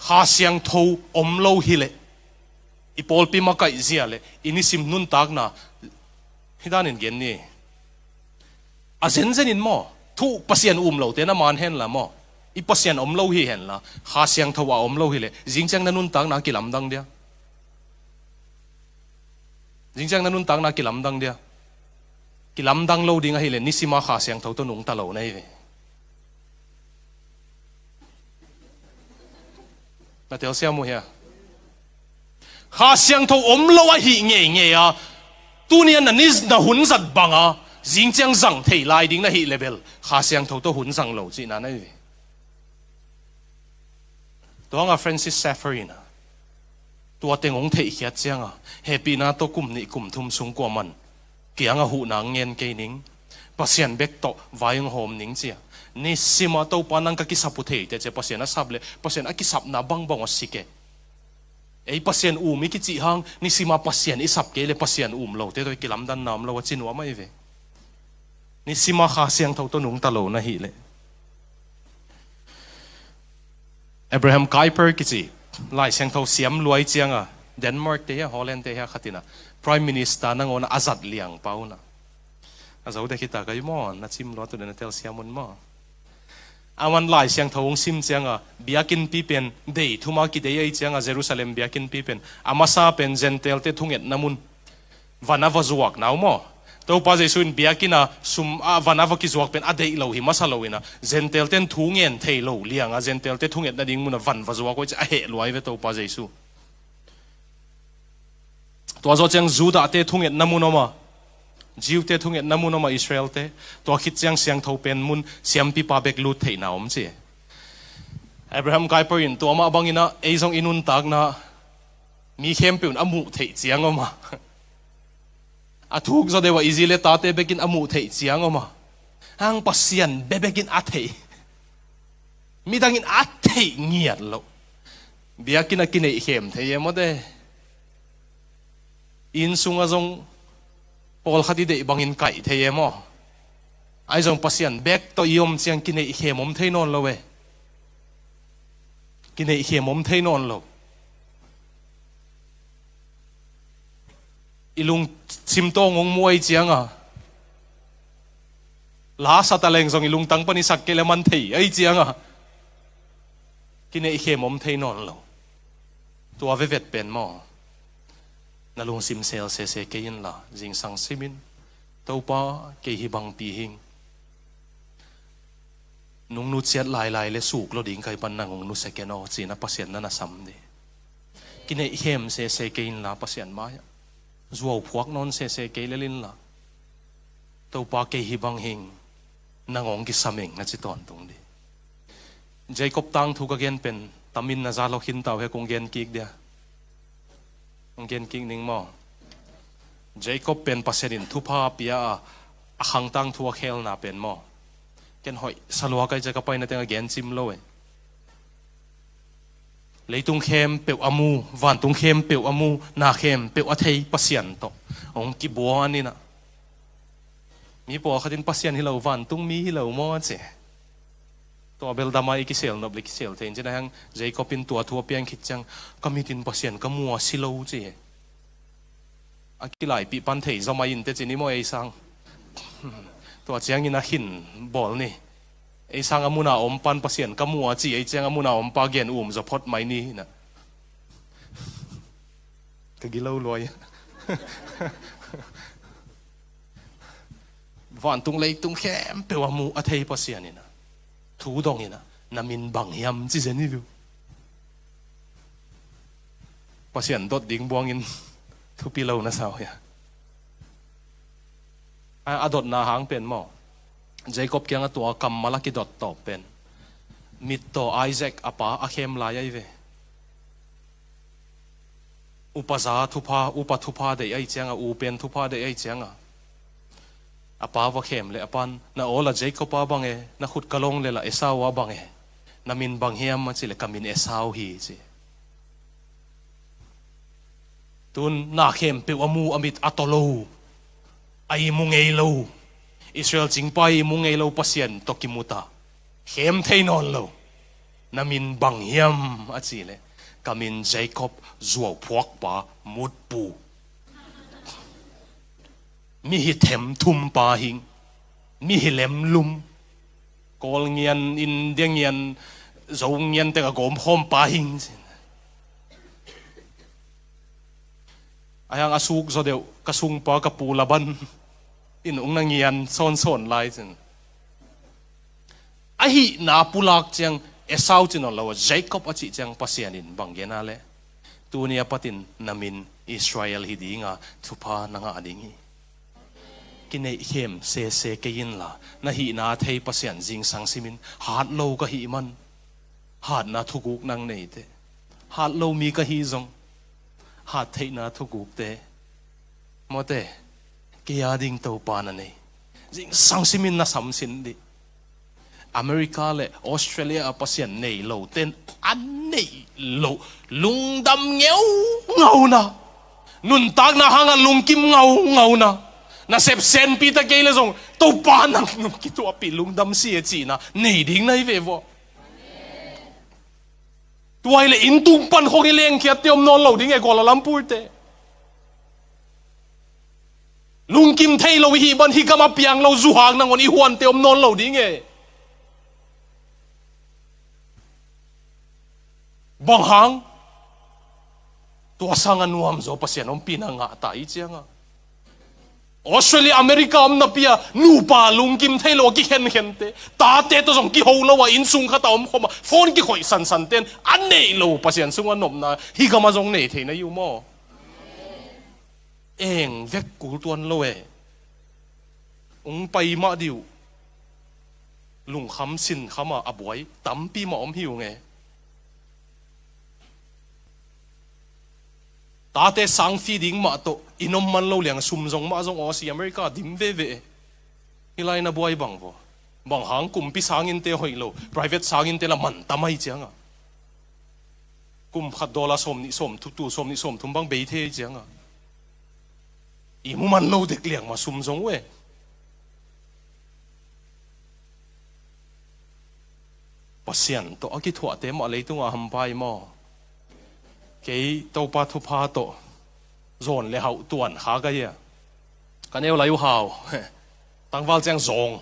kha siang tho lo hi le ipol pi ma kai zia le inisim nun tak na hidanin gen ni azen zenin mo thu pasien lo te na man hen la mo i pasien om lo hi hen la kha siang thawa om lo hi le jingchang nanun tang na kilam dang dia jingchang nanun tang na kilam dang dia kilam dang lo ding hi le nisima kha siang tho to nung ta lo nei ve na tel sia mu hia kha siang tho om lo a hi nge nge a tu nian na nis na hun zat banga jingchang zang thei lai ding na hi level kha siang tho to hun zang lo chi na nei ve Doanga Francis Saffarina tua tengong thei khiat chianga happy na to kum ni kum thum sung ko man kianga hu na ngen ke ning pasien bek to vayung hom ning chia ni sima to panang ka kisapu thei te che pasien a sable pasien a kisap na bang bang osike ei pasien mi ki chi hang ni sima pasien isap ke le pasien lo te to kilam dan nam lo chinwa mai ve ni sima kha siang tho to nung ta lo na hi le Abraham Kuyper kichi lai siang tho siam luai chianga Denmark te Holland te khatina Prime Minister nang ona azat liang pauna azau de kita kai mon na chim lo to na tel siamun mo awan lai siang thong sim chianga biakin pipen dei thuma ki dei ai chianga Jerusalem biakin pipen amasa pen gentel te thunget namun vanava zuak naw mo to pa jesuin biakina sum vanava ki zuak pen adei lo hi masalowina gentel ten thungen thei lo lianga gentel te thunget na ding mun van va zuak ko a he loi ve to pa jesu to zo chang juda te thunget namunoma jiu te thunget namunoma Israel te to khit chang siang tho pen mun siam pi pa bek lut thei naom che Abraham Kuyper in to ma bangina eizong inun tak na mi khem peun amu thei chiang oma a thuk zo dewa izile ta te bekin amu thei chiang oma hang pasian bebekin a thei mi dangin a thei ngiat lo biakin a kinei hem thei emode in sunga zong pol khati de bangin kai thei emo ai zong pasian bek to yom chiang kinei hemom thei non lo we kinei hemom thei non lo ilung simto ngong muay chianga la sa taleng zong ilung tang pani sak kele man thei ai chianga kinei hemom thei non lo to ave vet pen mo nalung sim sel se se ke in la jing sang simin to pa ke hi bang pi hing nung nu chet lai lai le suk lo ding kai pan nang nu se ke no china pasien na na sam de kinei hem se se ke in la pasien ma zuaw phuak non se se ke le lin la to pa ke hi bang hing nangong ki sameng na chi ton tung di Jacob tang thu ka gen pen tamin na za lo hin taw he kong gen kik dia kong gen kik ning mo Jacob pen paserin thu pa pia a khang tang thu a khel na pen mo ken hoi salwa kai jaka pai na tenga gen chim lo e leitung khem peu amu van tung khem peu amu na khem peu a thei pasian to ong ki bo ani na mi po khatin pasian hi lo van tung mi hi lo mo che to bel damai ki sel no blik sel ten jena hang Jacob in tua thua piang khit chang kamitin pasian ka mua silo che akilai pi pan thei zoma in te chini mo ei sang to chiang ina hin bol ni ei sang amuna om pan pasien kamua chi ei chiang amuna om pa gen zo phot mai ni na ka gilo loi van tung lei tung khem pe wa mu a thei pasien ina thu dong ina namin bang hiam chi zeni lu pasien dot ding buang in thu pi lo na sao ya adot na hang pen mo Jacob kyang atua kam malaki dot top pen mit to Isaac apa akhem la yai ve upaza thupa upa thupa de ai changa u pen thupa de ai changa apa wa khem le apan na ola Jacob pa bange na khut kalong le la Esau wa bange namin bang hiam ma chile kamin Esau hi chi tun na khem pe amu amit atolo ai mungei lo Israel jingpai mungei lo pasien tokimuta khem theinon lo namin bang hiam achile kamin Jacob zuaw phuak pa mut pu mi hi them thum pa hing mi hi lem lum call nghiền in điên nghiền dấu nghiền tới cả gồm hôm pa hình ai ang asuk zo deu kasung pa kapu laban in ung nang nghiền son lại chân ai hi na pulak chang Esau chân lo Jacob achi chang pasianin banggena le tunia patin namin Israel hidi nga thupa nanga adingi kinai hem se kein la na hi na thei pasian jing sang simin hat lo ka hi man hat na thuguk nang nei te hat lo mi ka hi zong hat thei na thuguk te mote kia ding to pa na nei jing sang simin na sam sin di America le Australia pasian nei lo ten an nei lo lungdam ngau na nun tak na hanga lungkim ngau na sep sen pi ta ke le zong to pa nang num ki to pi lungdam si chi na nei ding nai ve vo tuai le in tung pan khong leng khia tiom non lo ding e Kuala Lumpur te lungkim thei lo hi ban hi kama piang lo zu hang nang on i huan tiom non lo ding e bang hang tua sangan nuam zo pasian om pinanga ta i chianga Australia America am na pia nu pa lungkim thailo ki hen te ta te to jong ki ho lo wa in sung kha ta om khoma phone ki khoi san ten an nei lo pasian sung an nom na hi kama jong nei the na yu mo eng vek ku tuan lo e ung pai ma diu lung kham sin khama aboi tam pi ma om hiu nge ta te sang feeding ma to inom man lo liang sum zong ma zong Aussie America dim ve hilai na buai bang vo bang hang kum pi sangin te hoi lo private sangin te la man tamai changa kum khat dola som ni som tu som ni som thum bang be the changa i mu man lo dek liang ma sum zong we pasian to aki thua te ma leitunga hampai mo cái tàu pa thu pa to zon le hậu tuần khá cái gì cái này là yêu hào tăng vào trang zong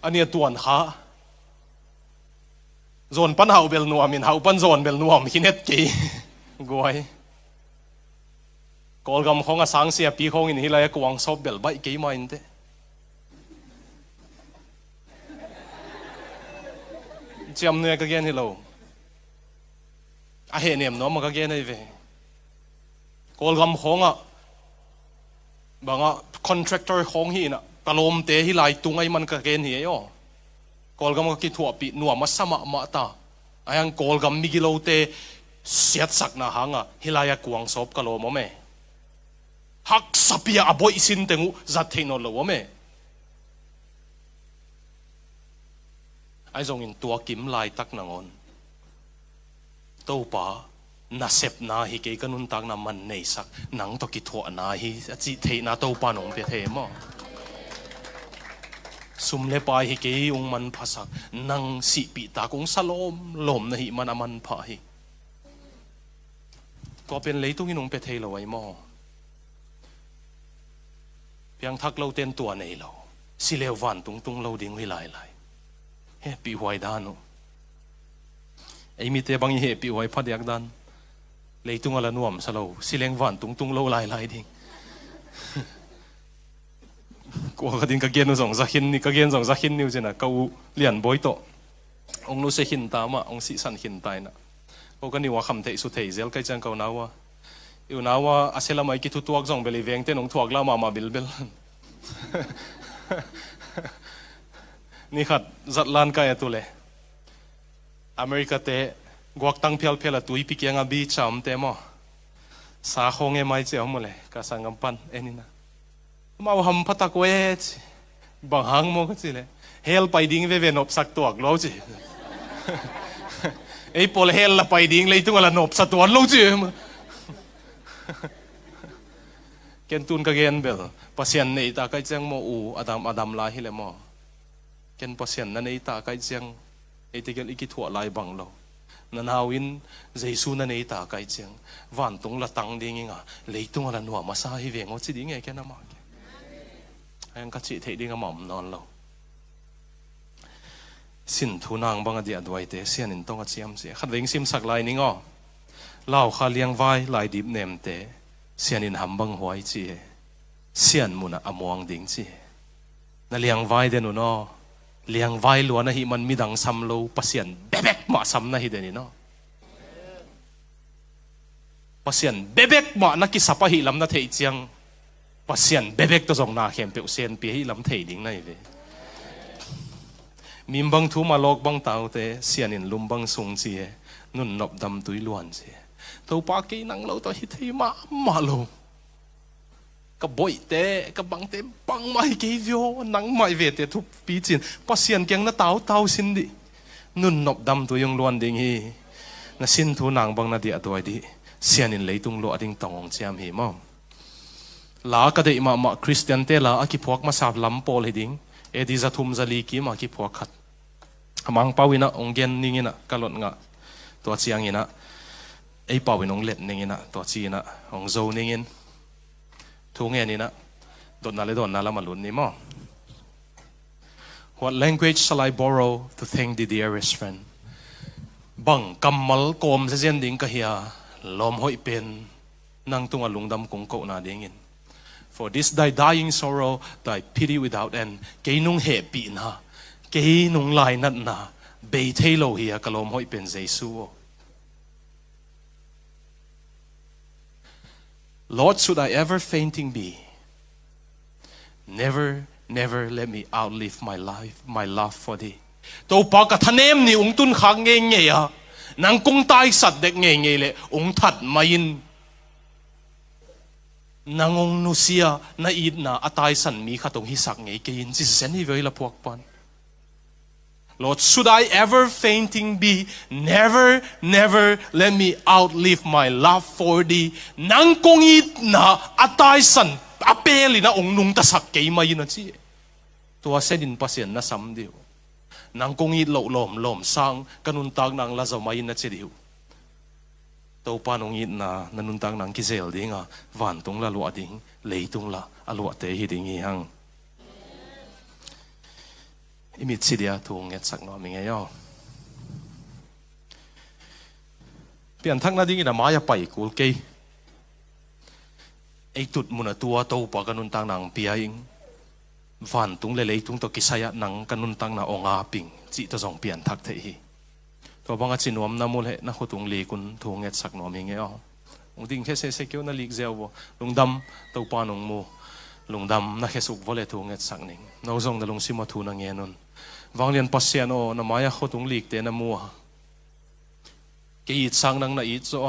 anh ấy tuần khá zon pan hậu bel nuam min hậu pan zon bel nuam khi net kì guai call gam không a sang sia pi không in hi lai quang shop bel bai kì mà in te chăm nuôi cái gen hi lo a he nem no ma ka gen ai ve kol gam khong a banga contractor khong hi na kalom te hi lai tungai man ka gen hi yo kol gam ka ki thua pi nuwa ma sama ma ta ayang kol gam mi gilo te siat sak na hanga hilaya kuang sop kalom me hak sapia aboy sin tengu zat theino lo me ai zong in tua kim lai tak nangon tàu pa na sep na hi ke kanun tak na man nei sak nang to ki thua na hi chi the na tàu pa nong pe the mo sum le pa hi ke ung man phasak nang si pi ta kong salom lom na hi man aman pha hi ko pen leitung inong pe the lo ai mo piang thak lo ten tua nei lo si le van tung lo ding wi lai he pi huai da no ai mi te bang he pi huai phat yak dan leitung ala nuam salo sileng van tung lo lai ding ko ka ding ka gen zong za hin ni ka gen zong za hin ni jena kau lian boi to ong nu se hin ta ma ong si san hin tai na ko ka ni wa kham thei su thei zel kai chang kau nawa yu nawa asela mai ki tu tuak zong beli veng te nong thuak la ma bil ni khat zat lan ka tu le America te guak tang phial la tui pi kyanga bi cham te mo sa khong e mai che mo le ka sangam pan enina mau ham phatak we bang hang mo ka chi le hel pai ding ve nop sak tuak lo chi ei pol hel la pai ding le tung la nop sa tuan lo chi ken tun ka gen bel pasian nei ta kai chang mo u adam la hi le mo ken pasian na nei ta kai chang ei te gel iki thua lai bang lo na nawin jesu na nei ta kai chang van tung la tang ding nga leitung la nuwa ma sa hi ve ngo chi ding e ken ma anh các chị thấy đi ngắm mỏng non lâu sin thu nang bang adia duai te sian in tong a chiam se khat veng sim sak lai ningo lau kha liang vai lai dip nem te sian in ham bang huai chi sian muna amuang ding chi na liang vai de nu no liang vai lo na hi man midang sam lo pasian bebek ma sam na hi de ni no pasian bebek ma na ki sapa hi lam na thei chiang pasian bebek to jong na khem pe sen pi hi lam thei ding nai ve mim bang thu ma lok bang tau te sian in lum bang sung chi nun nop dam tui luan chi to pa ki nang lo to hi thei ma lo ka boi te ka bang te bang mai ke vio nang mai ve te thu pi chin pasian kyang na tau sin di nun nop dam tu yung luan ding hi na sin thu nang bang na di atoi di sian in leitung lo ading tongong chiam hi mo la ka de ma Christian te la aki phok ma sap lam pol hi ding e di za thum za li ki ma ki phok khat amang pawina onggen ningina kalot nga to chiang ina ei pawin ong let ningina to chi na ong zo ningin thu nge ni na don na la malun ni mo what language shall I borrow to thank the dearest friend bang kamal kom se jen ding ka hiya lom hoi pen nang tunga lungdam kong ko na dingin for this thy dying sorrow thy pity without end ke nung he pi na ke nung lai nat na be thelo hiya kalom hoi pen jesu Lord, should I ever fainting be, never let me outlive my love for thee. Tau pa ka thanem ni ung tun khang nge ya nang kung tai sat dek nge le ung that main nangong nusia na id na atai san mi khatong hisak nge ke in si sen hi veila puak pan Lord, should I ever fainting be, never let me outlive my love for thee. Nang kong it na atay san apeli na ong nung tasak kay may na siya. Tuwa sedin pasyan na samdiw. Nang kong it lom sang kanuntag na ang lazaw may na siya. Tau panong it na nanuntag na ang kisel di nga vantong la luwa ding leitung la aluwa te hiding ihang. Imit sidia tung et sak no minge yo pian thak na ding ina maya pai kul ke ei tut muna tua to pa kanun tang nang piaing van tung le leitung to kisaya nang kanun tang na onga ping chi to jong pian thak the hi to banga chinom na mul he na khutung li kun tung et sak no minge yo ung ding khe se kyo na lik zeo bo lungdam to pa nong mu lungdam na khe suk vole tung et sak ning no jong na lung sima thu na nge non Wanglian pasian o na maya khotung lik te na mua ke it sang nang na it zo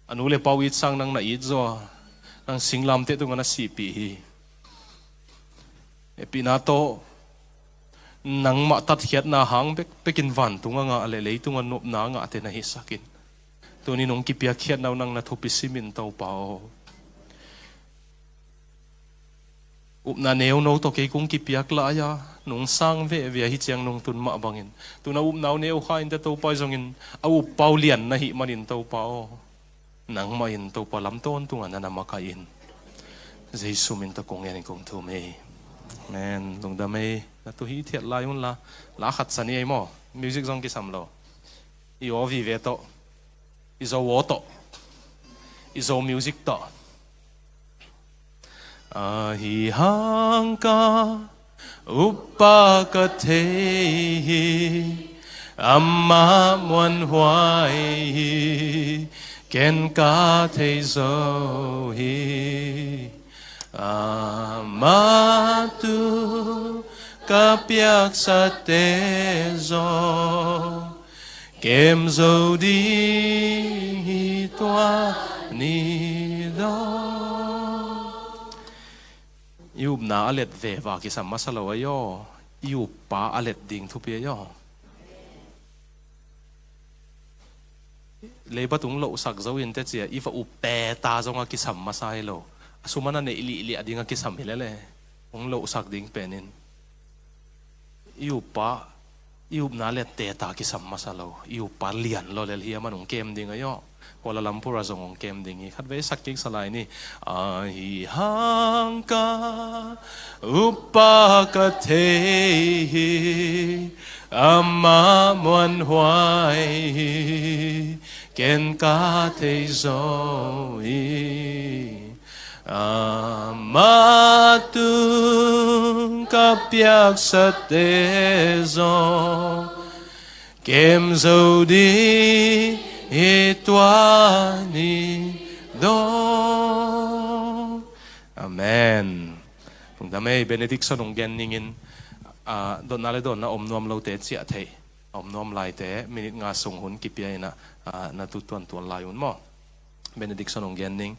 anu le pau it sang nang na it zo nang singlam te tu ngana sipi hi epinato nang ma tat khiat na hang pekin van tunga nga ale le tunga nop na nga te na hi sakin tu ni nong ki pia khiat naw nang na thupi simin tau pao upna neo no to ke kung ki piak la ya nung sang ve hi chiang nung tun ma bangin tu na upnaw neo kha in to pa jongin au paulian na hi manin to pao nang ma in to pa lam ton tunga na ma ka in jesu min ta kong yan kong thu me men lung da me na tu hi thiat la yun la khat sani ai mo music jong ki sam lo I o vi ve to I zo wo to I zo music to Ahi hangka upakatehi amma muan huai ken ka te zohi amatu kapiak sa tezo kem zodi toa ni do Iub na alet ve va ki sam masalo ayo iub pa alet ding thu pe yo le batung lo sak zo in te chia ifa u pe ta zonga ki sam masai lo asumana ne ili adinga ki sam hilele ong lo sak ding penin iub pa iub na let te ta ki sam masalo iub pa lian lo le hi manung kem ding ayo Kuala Lumpur azong ong kem dingi khat ve sakking salai ni ahi hangka upakatehi ama muôn hoài ken cả thế giới ama tung cấp biak sát thế giới kem dầu đi toa ni do Amen. Kung damay benediction ng geningin don nale don na omnom lo te chia thei omnom lai te minute nga sung hun kipia na na tutuan tuan lai un mo benediction ng gening